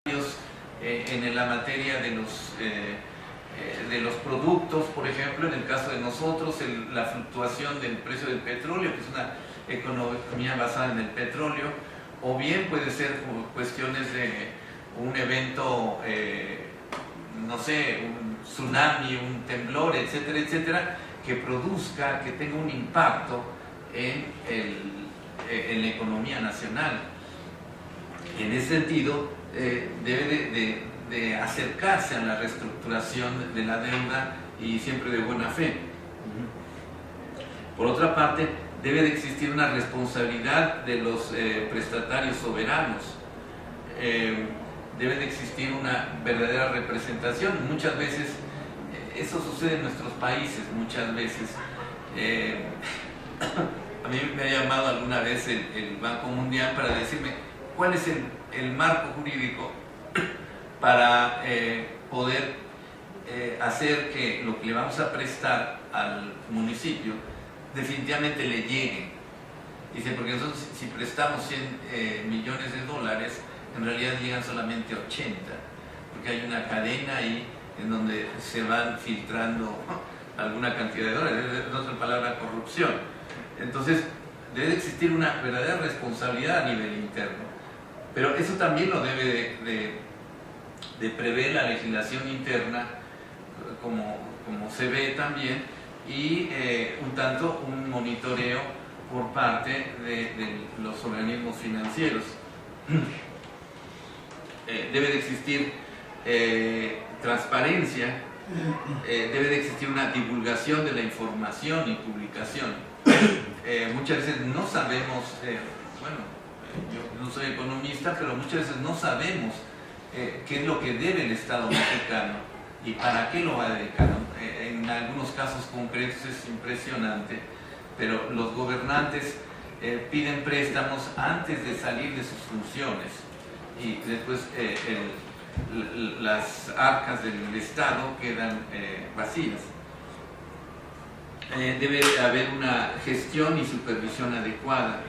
cambios en la materia de los productos, por ejemplo, en el caso de nosotros, la fluctuación del precio del petróleo, que es una economía basada en el petróleo, o bien puede ser por cuestiones de un evento, un tsunami, un temblor, etcétera, etcétera, que tenga un impacto en la economía nacional. En ese sentido, debe de acercarse a la reestructuración de la deuda y siempre de buena fe. Por otra parte, debe de existir una responsabilidad de los prestatarios soberanos. Debe de existir una verdadera representación. Muchas veces, eso sucede en nuestros países, muchas veces. A mí me ha llamado alguna vez el Banco Mundial para decirme cuál es el marco jurídico para poder hacer que lo que le vamos a prestar al municipio definitivamente le llegue. Dice, porque nosotros si prestamos 100 millones de dólares, en realidad llegan solamente 80, porque hay una cadena ahí en donde se van filtrando alguna cantidad de dólares, en otra palabra, corrupción. Entonces, debe de existir una verdadera responsabilidad a nivel interno, pero eso también lo debe de prever la legislación interna, como se ve también, y un tanto un monitoreo por parte de los organismos financieros. Debe de existir transparencia, debe de existir una divulgación de la información y publicación. Muchas veces no sabemos, yo no soy economista, pero muchas veces no sabemos qué es lo que debe el Estado mexicano y para qué lo va a dedicar. En algunos casos concretos es impresionante, pero los gobernantes piden préstamos antes de salir de sus funciones y después las arcas del Estado quedan vacías. Debe haber una gestión y supervisión adecuada.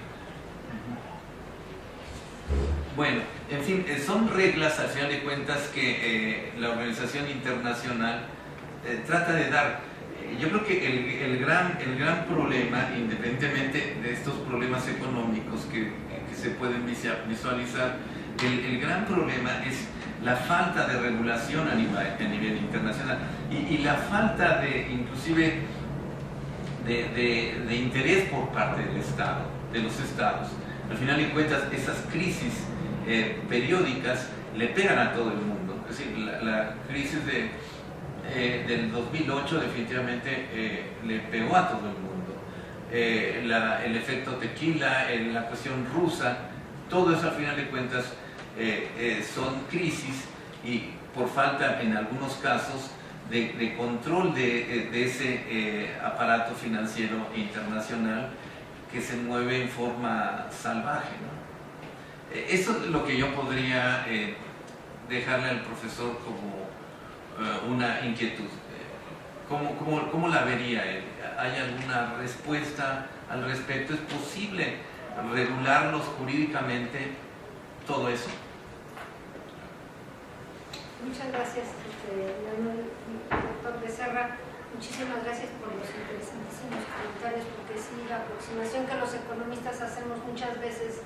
Bueno, en fin, son reglas al final de cuentas que la organización internacional trata de dar. Yo creo que el gran problema, independientemente de estos problemas económicos que se pueden visualizar, el gran problema es la falta de regulación a nivel internacional y la falta inclusive de interés por parte del Estado, de los Estados. Al final de cuentas, esas crisis periódicas le pegan a todo el mundo. Es decir, la crisis del 2008 definitivamente le pegó a todo el mundo. El efecto tequila, la cuestión rusa, todo eso al final de cuentas son crisis y por falta en algunos casos de control de ese aparato financiero internacional que se mueve en forma salvaje, ¿no? Eso es lo que yo podría dejarle al profesor como una inquietud. ¿Cómo la vería él? ¿Hay alguna respuesta al respecto? ¿Es posible regularlos jurídicamente todo eso? Muchas gracias, doctor Becerra. Muchísimas gracias por los interesantísimos comentarios, porque sí, la aproximación que los economistas hacemos muchas veces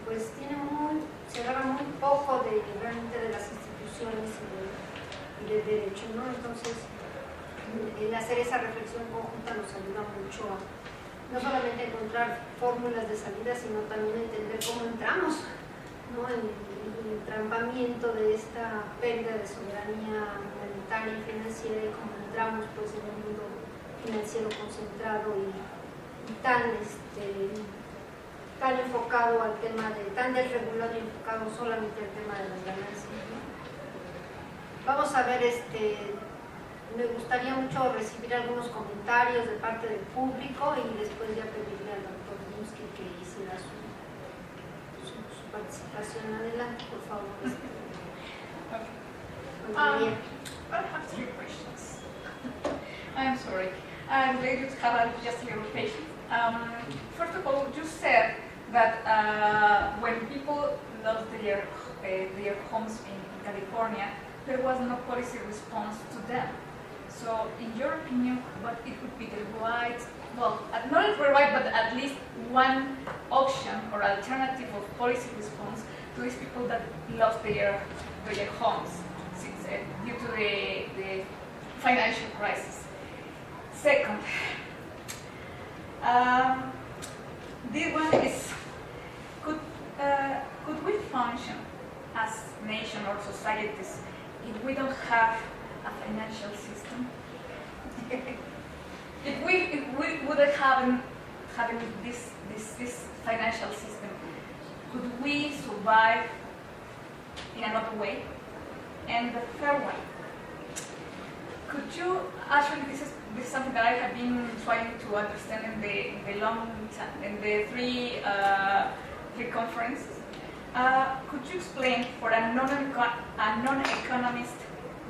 pues se agarra muy poco realmente de las instituciones y del derecho, ¿no? Entonces, el hacer esa reflexión conjunta nos ayuda mucho no solamente encontrar fórmulas de salida, sino también entender cómo entramos, ¿no?, en el entrampamiento de esta pérdida de soberanía monetaria y financiera, y cómo entramos pues en un mundo financiero concentrado y tan enfocado al tema tan desregulado y enfocado solamente al tema de las ganancias, ¿no? Vamos a ver, me gustaría mucho recibir algunos comentarios de parte del público y después ya pedirle al doctor Dymski que hiciera su participación. Adelante, por favor. I have 3 questions. I'm sorry. I'm going to have just a little patience. First of all, you said that when people lost their homes in California, there was no policy response to them. So, in your opinion, what it would be the right, well, not the right, but at least one option or alternative of policy response to these people that lost their homes since, due to the financial crisis? Second, this one is, could we function as nation or societies if we don't have a financial system? if we wouldn't having this financial system, could we survive in another way? And the third one, could you actually, this is something that I have been trying to understand in the three conferences. Could you explain for a non-economist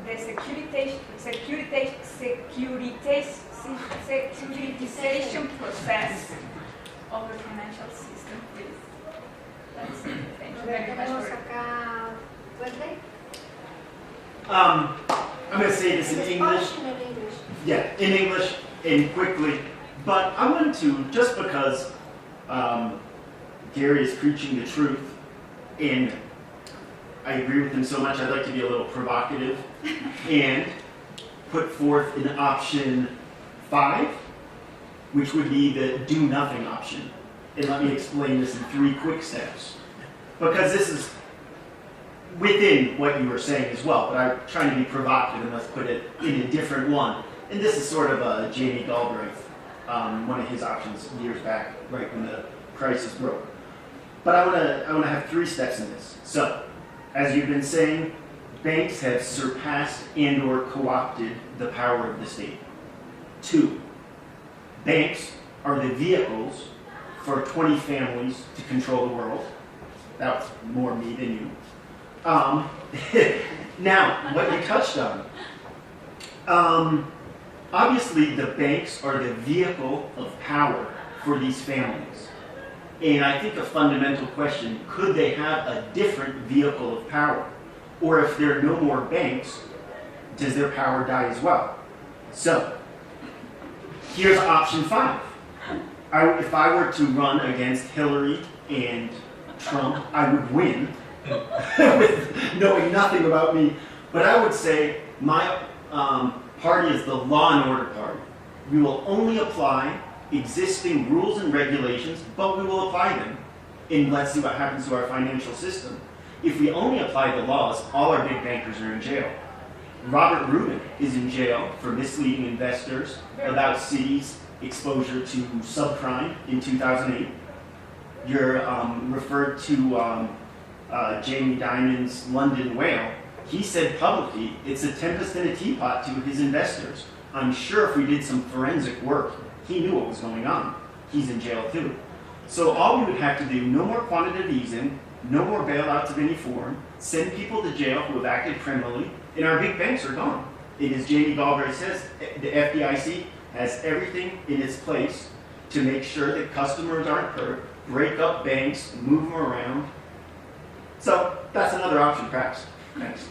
the securitization process of the financial system, please? That's it. Thank you very much. I'm going to say this in English. Yeah, in English and quickly. But I wanted to, just because Gary is preaching the truth, and I agree with him so much, I'd like to be a little provocative and put forth an option 5, which would be the do nothing option. And let me explain this in 3 quick steps. Because this is within what you were saying as well, but I'm trying to be provocative and let's put it in a different one. And this is sort of a Jamie Galbraith, one of his options years back, right when the crisis broke. But I want to have 3 steps in this. So, as you've been saying, banks have surpassed and or co-opted the power of the state. 2, banks are the vehicles for 20 families to control the world. That's more me than you. Now, what you touched on. Obviously, the banks are the vehicle of power for these families. And I think a fundamental question, could they have a different vehicle of power? Or if there are no more banks, does their power die as well? So, here's option 5. If I were to run against Hillary and Trump, I would win, with knowing nothing about me. But I would say my party is the law and order party. We will only apply existing rules and regulations, but we will apply them. And let's see what happens to our financial system. If we only apply the laws, all our big bankers are in jail. Robert Rubin is in jail for misleading investors about Citi's exposure to subprime in 2008. You're referred to Jamie Dimon's London whale. He said publicly, it's a tempest in a teapot to his investors. I'm sure if we did some forensic work, he knew what was going on. He's in jail too. So all we would have to do, no more quantitative easing, no more bailouts of any form, send people to jail who have acted criminally, and our big banks are gone. And as Jamie Galbraith says, the FDIC has everything in its place to make sure that customers aren't hurt, break up banks, move them around. So that's another option, perhaps. Thanks.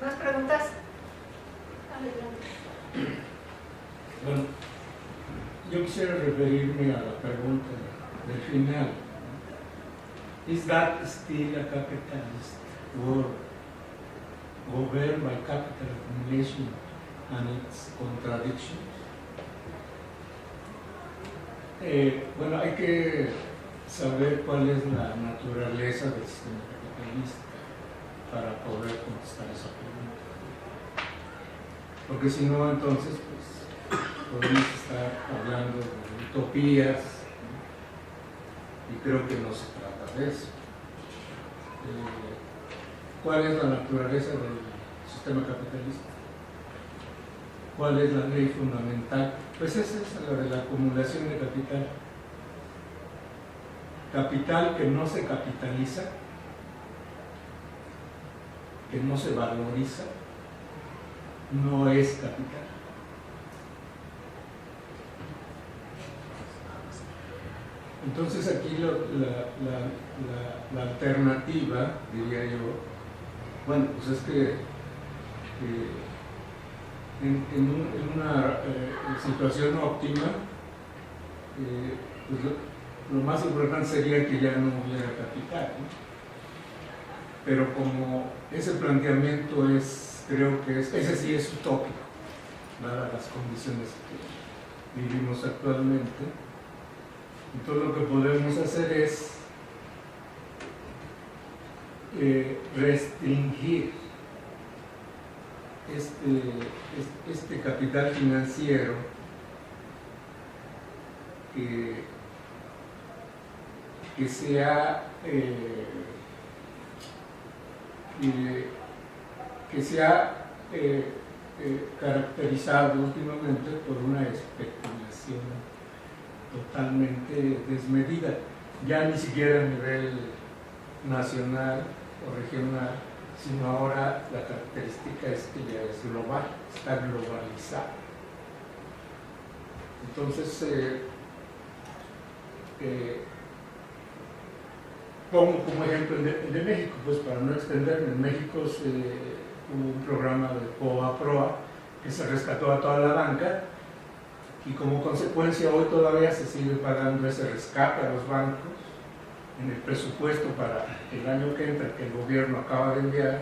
¿Más preguntas? Bueno, yo quisiera referirme a la pregunta del final. Is that still a capitalist world, governed by capital accumulation and its contradictions? Bueno, hay que saber cuál es la naturaleza del sistema capitalista para poder contestar esa pregunta. Porque si no, entonces, pues, podemos estar hablando de utopías, ¿no? Y creo que no se trata de eso. ¿Cuál es la naturaleza del sistema capitalista? ¿Cuál es la ley fundamental? Pues esa es la de la acumulación de capital. Capital que no se capitaliza, que no se valoriza, no es capital. Entonces aquí la alternativa, diría yo, bueno, pues es que en una situación óptima, pues lo más importante sería que ya no hubiera capital, ¿no? Pero como ese planteamiento creo que ese sí es utópico, dadas las condiciones que vivimos actualmente, entonces lo que podemos hacer es restringir este capital financiero que se ha caracterizado últimamente por una especulación totalmente desmedida, ya ni siquiera a nivel nacional o regional, sino ahora la característica es que ya es global, está globalizado. Entonces, pongo como ejemplo el de México, pues para no extenderme, en México hubo un programa de POA-PROA que se rescató a toda la banca y como consecuencia hoy todavía se sigue pagando ese rescate a los bancos en el presupuesto para el año que entra, que el gobierno acaba de enviar.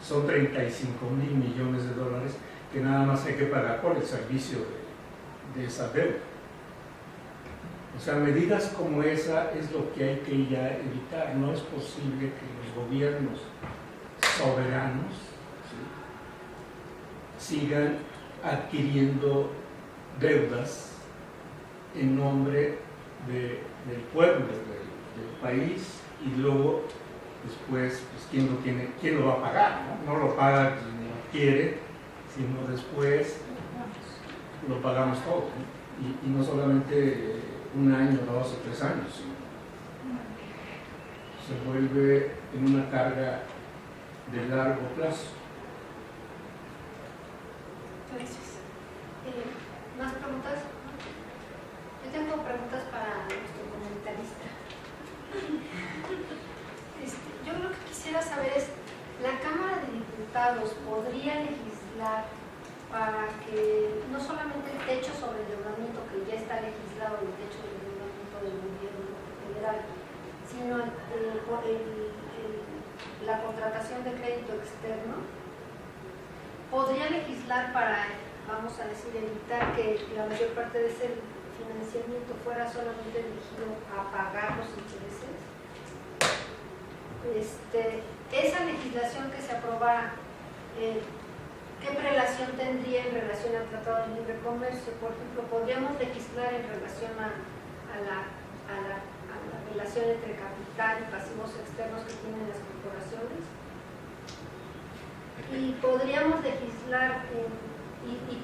Son 35,000 millones de dólares que nada más hay que pagar por el servicio de esa deuda. O sea, medidas como esa es lo que hay que ya evitar. No es posible que los gobiernos soberanos, ¿sí?, sigan adquiriendo deudas en nombre del pueblo, del país, y luego después, pues, ¿quién lo va a pagar? No lo paga quien lo quiere, sino después lo pagamos todos, ¿no? Y no solamente un año, 2 o 3 años, sino se vuelve en una carga de largo plazo. Gracias. ¿Más preguntas? Yo tengo preguntas para nuestro comentarista. Yo lo que quisiera saber es, ¿la Cámara de Diputados podría legislar para que no solamente el techo sobre endeudamiento, que ya está legislado, el techo de endeudamiento del gobierno federal, sino la contratación de crédito externo? ¿Podría legislar para, vamos a decir, evitar que la mayor parte de ese financiamiento fuera solamente dirigido a pagar los intereses? Esa legislación que se aprobara, ¿qué relación tendría en relación al Tratado de Libre Comercio? Por ejemplo, ¿podríamos legislar en relación a la relación entre capital y pasivos externos que tienen las corporaciones? Y podríamos legislar y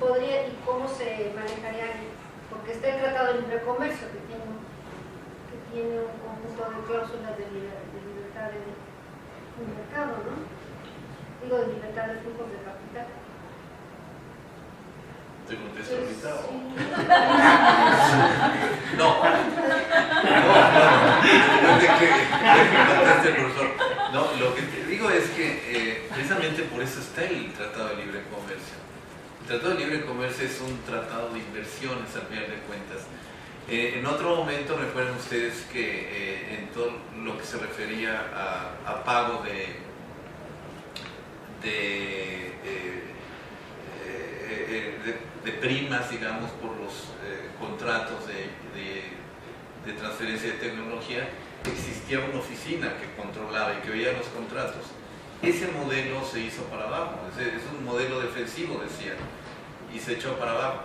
cómo se manejaría, porque está el Tratado de Libre Comercio que tiene un conjunto de cláusulas de libertad de mercado, ¿no? Digo, de libertad de flujos de capital. ¿Te contesto ahorita o...? Sí. No. Después de que conteste el profesor. No, lo que te digo es que precisamente por eso está el Tratado de Libre Comercio. El Tratado de Libre Comercio es un tratado de inversiones, al final de cuentas. En otro momento recuerden ustedes que en todo lo que se refería a pago de de primas, digamos, por los contratos de transferencia de tecnología, existía una oficina que controlaba y que veía los contratos. Ese modelo se hizo para abajo, es un modelo defensivo, decía, y se echó para abajo.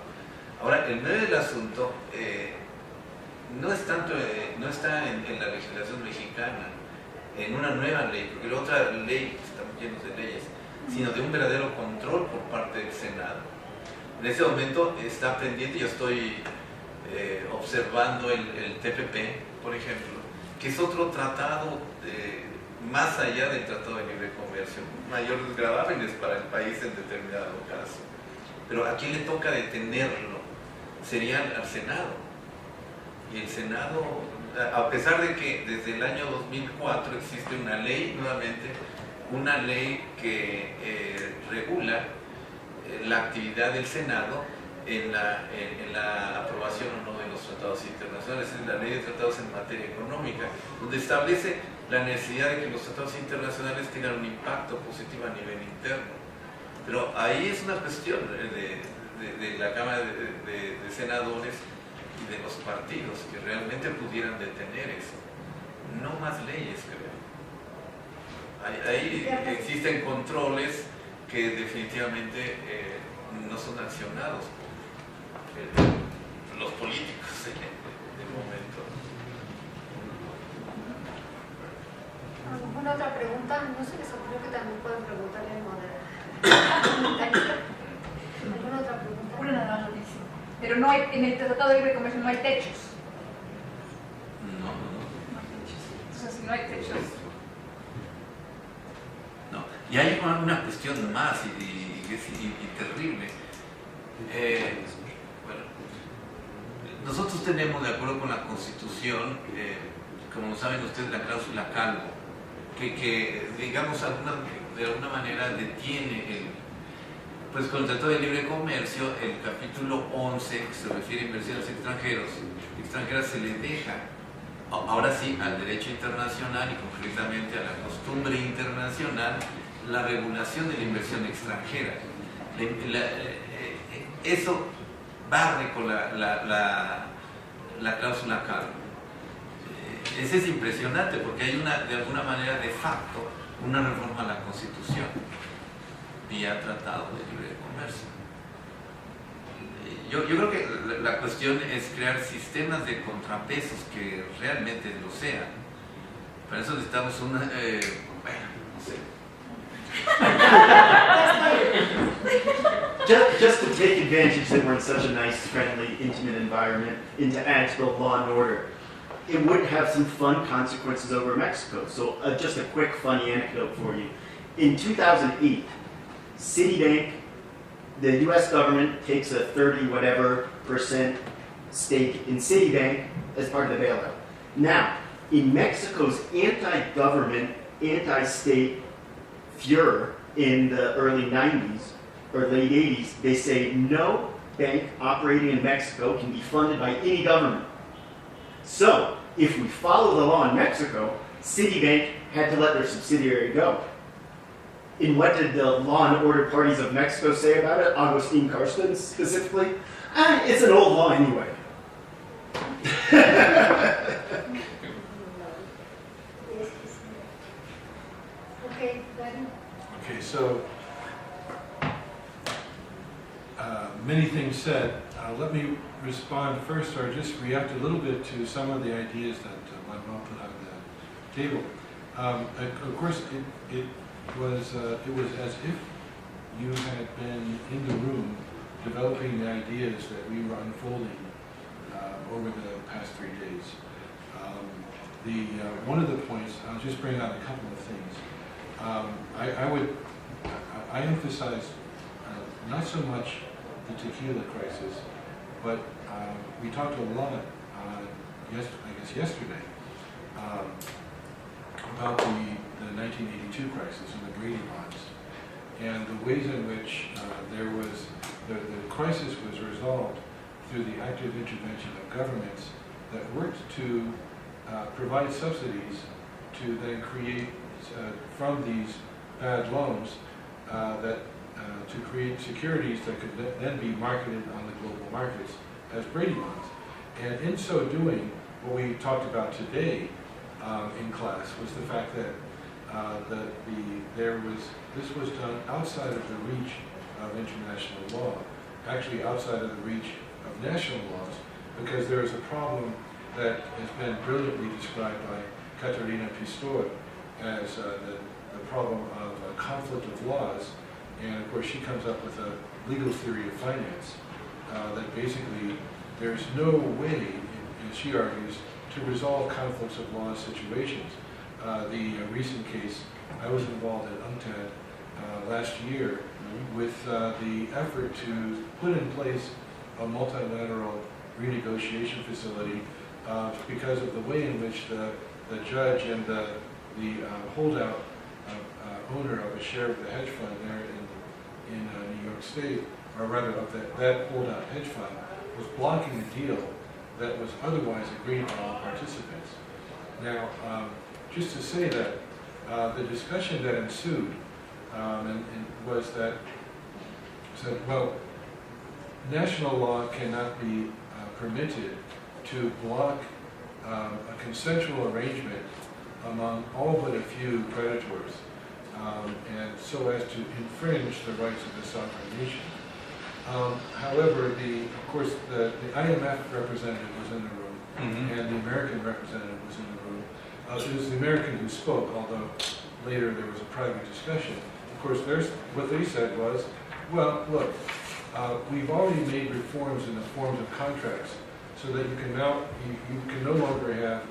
Ahora, el medio del asunto no es tanto, no está en la legislación mexicana, en una nueva ley, porque la otra ley, estamos llenos de leyes, sino de un verdadero control por parte del Senado. En ese momento está pendiente, yo estoy observando el TPP, por ejemplo, que es otro tratado más allá del Tratado de Libre Comercio, mayores gravámenes para el país en determinado caso. Pero a quién le toca detenerlo sería al Senado. Y el Senado, a pesar de que desde el año 2004 existe una ley, nuevamente, una ley que regula la actividad del Senado en la aprobación o no de los tratados internacionales, es la ley de tratados en materia económica, donde establece la necesidad de que los tratados internacionales tengan un impacto positivo a nivel interno. Pero ahí es una cuestión de la Cámara de Senadores y de los partidos que realmente pudieran detener eso. No más leyes, creo. Ahí existen controles que definitivamente no son accionados por los políticos de momento. ¿Alguna otra pregunta? ¿No se les ocurrió que también pueden preguntarle al moderador? ¿Alguna otra pregunta? Una nada más dice. Pero no hay, en el Tratado de Libre Comercio no hay techos. No. No hay techos. Entonces, si no hay techos. No. Y hay una cuestión más y terrible. Bueno, nosotros tenemos, de acuerdo con la Constitución, como saben ustedes, la cláusula Calvo, que digamos, de alguna manera detiene pues con el Tratado de Libre Comercio, el capítulo 11, que se refiere a inversiones extranjeras, se le deja, ahora sí, al derecho internacional y concretamente a la costumbre internacional, la regulación de la inversión extranjera. Eso barre con la cláusula Calvo. Ese es impresionante porque hay de alguna manera de facto una reforma a la Constitución vía Tratado de Libre Comercio. Yo creo que la cuestión es crear sistemas de contrapesos que realmente lo sean. Para eso necesitamos una, bueno, no sé. Just to take advantage that we're in such a nice, friendly, intimate environment, and to add to the law and order, it would have some fun consequences over Mexico. So just a quick funny anecdote for you. In 2008, Citibank, the US government takes a 30% stake in Citibank as part of the bailout. Now, in Mexico's anti-government, anti-state furor in the early 90s or late 80s, they say no bank operating in Mexico can be funded by any government. So, if we follow the law in Mexico, Citibank had to let their subsidiary go. And what did the law and order parties of Mexico say about it? Agustin Carstens specifically? It's an old law anyway. Okay, so many things said. Let me respond first, or just react a little bit to some of the ideas that Manuel put on the table. Of course, it was as if you had been in the room developing the ideas that we were unfolding over the past 3 days. One of the points, I'll just bring out a couple of things. I emphasize not so much the tequila crisis, but we talked a lot, yesterday, about the 1982 crisis and the Brady bonds, and the ways in which the crisis was resolved through the active intervention of governments that worked to provide subsidies to then create from these bad loans that to create securities that could then be marketed on the global markets as Brady bonds. And in so doing, what we talked about today in class was the fact that this was done outside of the reach of international law, actually outside of the reach of national laws, because there is a problem that has been brilliantly described by Katerina Pistor as the problem of a conflict of laws. And of course she comes up with a legal theory of finance that basically there's no way, as she argues, to resolve conflicts of law situations. The recent case, I was involved at UNCTAD last year with the effort to put in place a multilateral renegotiation facility because of the way in which the judge and the holdout owner of a share of the hedge fund there in New York State, or rather of that holdout hedge fund, was blocking a deal that was otherwise agreed by all participants. Now, just to say that the discussion that ensued and was that said, well, national law cannot be permitted to block a consensual arrangement among all but a few creditors, and so as to infringe the rights of the sovereign nation. However, of course, the IMF representative was in the room, and the American representative was in the room. It was the American who spoke, although later there was a private discussion. Of course, what they said was, well, look, we've already made reforms in the forms of contracts so that you can no longer have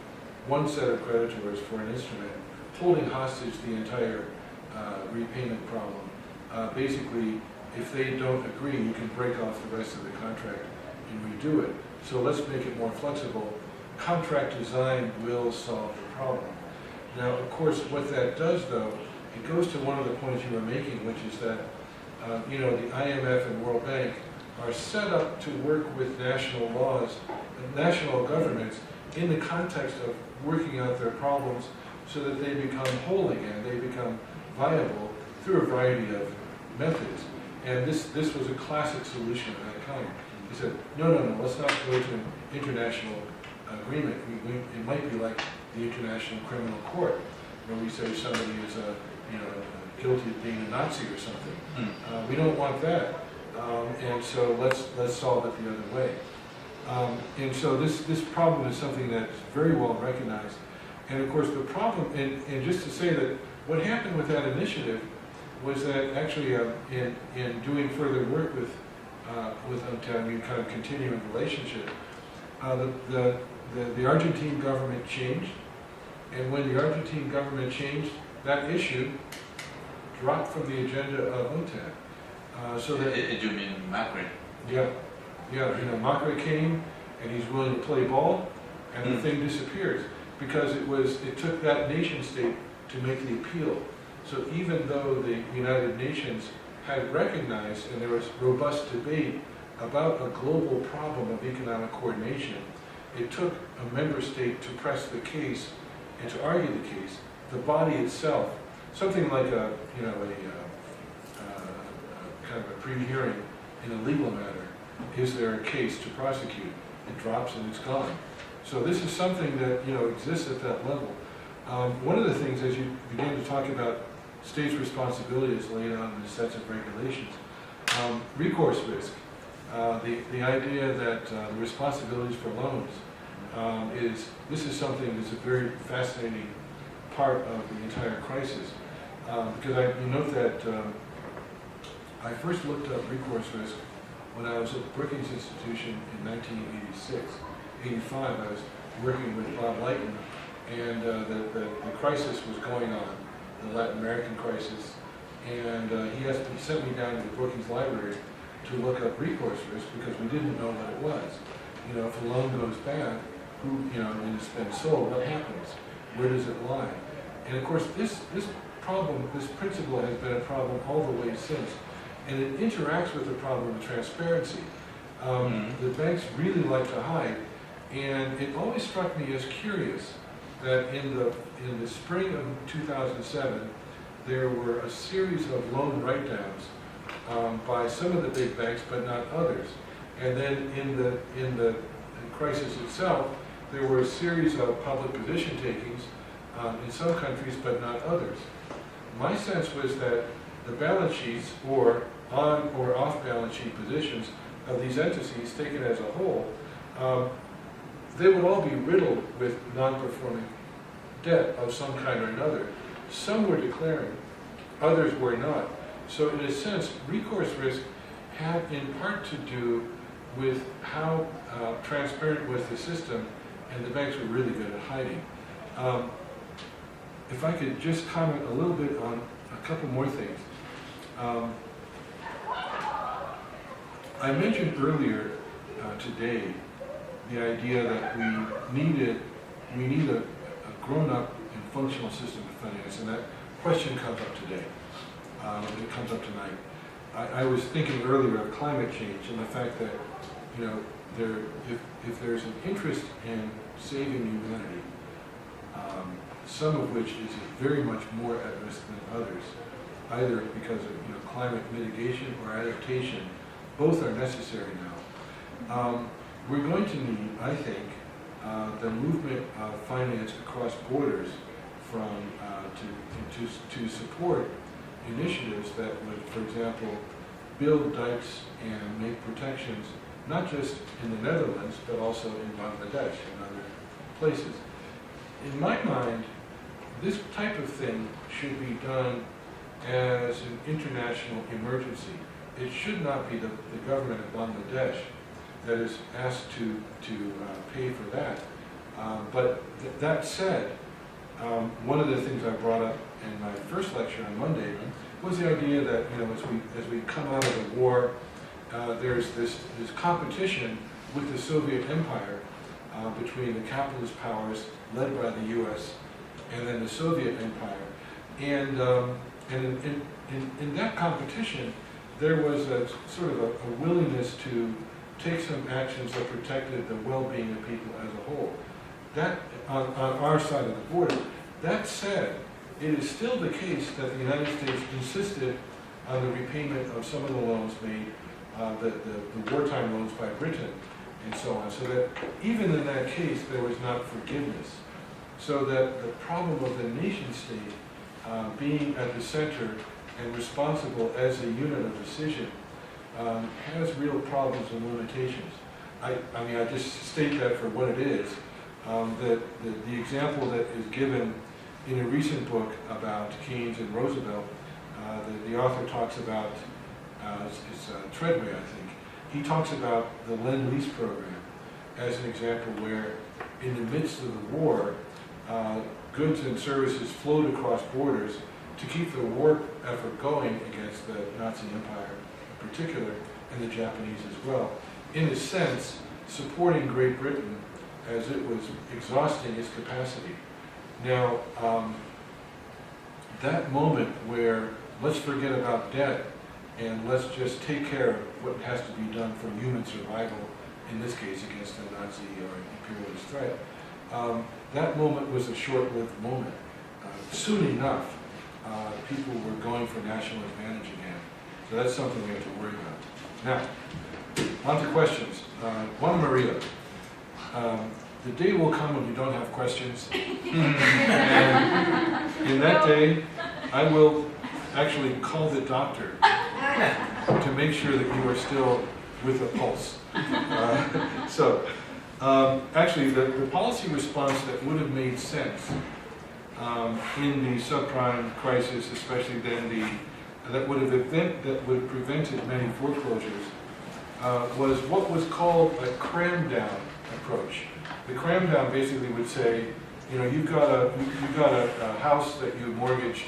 one set of creditors for an instrument holding hostage the entire repayment problem. Basically, if they don't agree, you can break off the rest of the contract and redo it. So let's make it more flexible. Contract design will solve the problem. Now, of course, what that does, though, it goes to one of the points you were making, which is that the IMF and World Bank are set up to work with national laws, national governments, in the context of working out their problems so that they become whole again, they become viable through a variety of methods. And this was a classic solution of that kind. He said, no, let's not go to an international agreement. It might be like the International Criminal Court, where we say somebody is guilty of being a Nazi or something. We don't want that. And so let's solve it the other way. And so this problem is something that's very well recognized. And of course the problem, and just to say that what happened with that initiative was that actually in doing further work with UNCTAD, we kind of continuing relationship, the Argentine government changed, and when the Argentine government changed, that issue dropped from the agenda of UNCTAD. So that you mean Macri? Yeah. Macri came, and he's willing to play ball, and the thing disappears because it took that nation state to make the appeal. So even though the United Nations had recognized, and there was robust debate about a global problem of economic coordination, it took a member state to press the case and to argue the case. The body itself, something like a kind of a pre-hearing in a legal matter, is there a case to prosecute? It drops and it's gone. So this is something that exists at that level. One of the things, as you begin to talk about states' responsibility is laid out in the sets of regulations. Recourse risk, the idea that the responsibilities for loans this is something that's a very fascinating part of the entire crisis. Because you note that I first looked up recourse risk when I was at the Brookings Institution in 1986. 85, I was working with Bob Lighton, and the crisis was going on, the Latin American crisis, and he sent me down to the Brookings Library to look up recourse risk because we didn't know what it was. If a loan goes bad, and it's been sold, what happens? Where does it lie? And of course, this problem, this principle has been a problem all the way since, and it interacts with the problem of transparency. The banks really like to hide, and it always struck me as curious that in the spring of 2007, there were a series of loan write-downs by some of the big banks, but not others. And then in the crisis itself, there were a series of public position takings in some countries, but not others. My sense was that the balance sheets, or on or off balance sheet positions of these entities taken as a whole, they would all be riddled with non-performing debt of some kind or another. Some were declaring, others were not. So in a sense, recourse risk had in part to do with how transparent was the system, and the banks were really good at hiding. If I could just comment a little bit on a couple more things. I mentioned earlier today the idea that we need a grown-up and functional system of finance, and that question comes up today. It comes up tonight. I was thinking earlier of climate change and the fact that, you know, if there's an interest in saving humanity, some of which is very much more at risk than others, either because of climate mitigation or adaptation, both are necessary now. We're going to need, I think, the movement of finance across borders from to support initiatives that would, for example, build dikes and make protections, not just in the Netherlands, but also in Bangladesh and other places. In my mind, this type of thing should be done as an international emergency. It should not be the government of Bangladesh that is asked to pay for that. But that said, one of the things I brought up in my first lecture on Monday was the idea that as we come out of the war, there's this competition with the Soviet Empire between the capitalist powers led by the U.S. and then the Soviet Empire, and in that competition, there was a sort of a willingness to take some actions that protected the well-being of people as a whole. That on our side of the border. That said, it is still the case that the United States insisted on the repayment of some of the loans made, the wartime loans by Britain, and so on. So that even in that case, there was not forgiveness. So that the problem of the nation state being at the center and responsible as a unit of decision has real problems and limitations. I mean, I just state that for what it is. The example that is given in a recent book about Keynes and Roosevelt, the author talks about, it's Treadway, I think. He talks about the Lend-Lease program as an example where, in the midst of the war, goods and services flowed across borders to keep the war effort going against the Nazi Empire in particular, and the Japanese as well. In a sense, supporting Great Britain as it was exhausting its capacity. Now, that moment where let's forget about debt and let's just take care of what has to be done for human survival, in this case against the Nazi or imperialist threat, that moment was a short-lived moment. Soon enough, people were going for national advantage again. So that's something we have to worry about. Now, on to questions. Juan Maria. The day will come when you don't have questions. And in that day, I will actually call the doctor to make sure that you are still with a pulse. Actually, the policy response that would have made sense in the subprime crisis, especially then that would have prevented many foreclosures, was what was called a cram down approach. The cram down basically would say, you've got a house that you mortgaged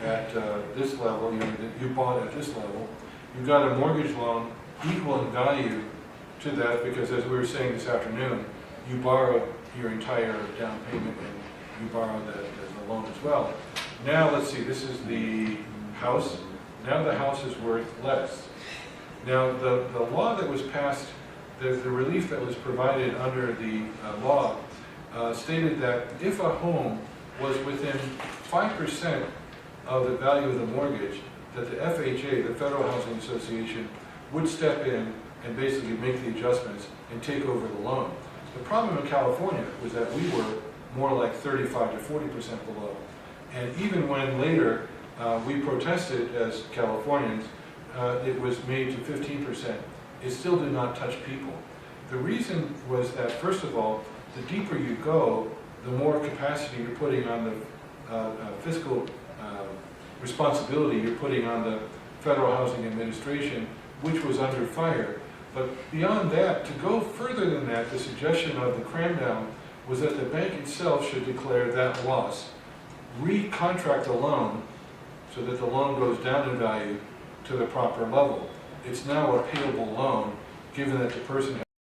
at this level, that you bought at this level. You've got a mortgage loan equal in value to that because, as we were saying this afternoon, you borrow your entire down payment and you borrow the loan as well. Now let's see, this is the house. Now the house is worth less. Now the law that was passed, the relief that was provided under the law stated that if a home was within 5% of the value of the mortgage, that the FHA, the Federal Housing Association, would step in and basically make the adjustments and take over the loan. The problem in California was that we were more like 35 to 40% below. And even when later we protested as Californians, it was made to 15%. It still did not touch people. The reason was that, first of all, the deeper you go, the more capacity you're putting on the fiscal responsibility you're putting on the Federal Housing Administration, which was under fire. But beyond that, to go further than that, the suggestion of the cram down was that the bank itself should declare that loss, recontract the loan so that the loan goes down in value to the proper level. It's now a payable loan, given that the person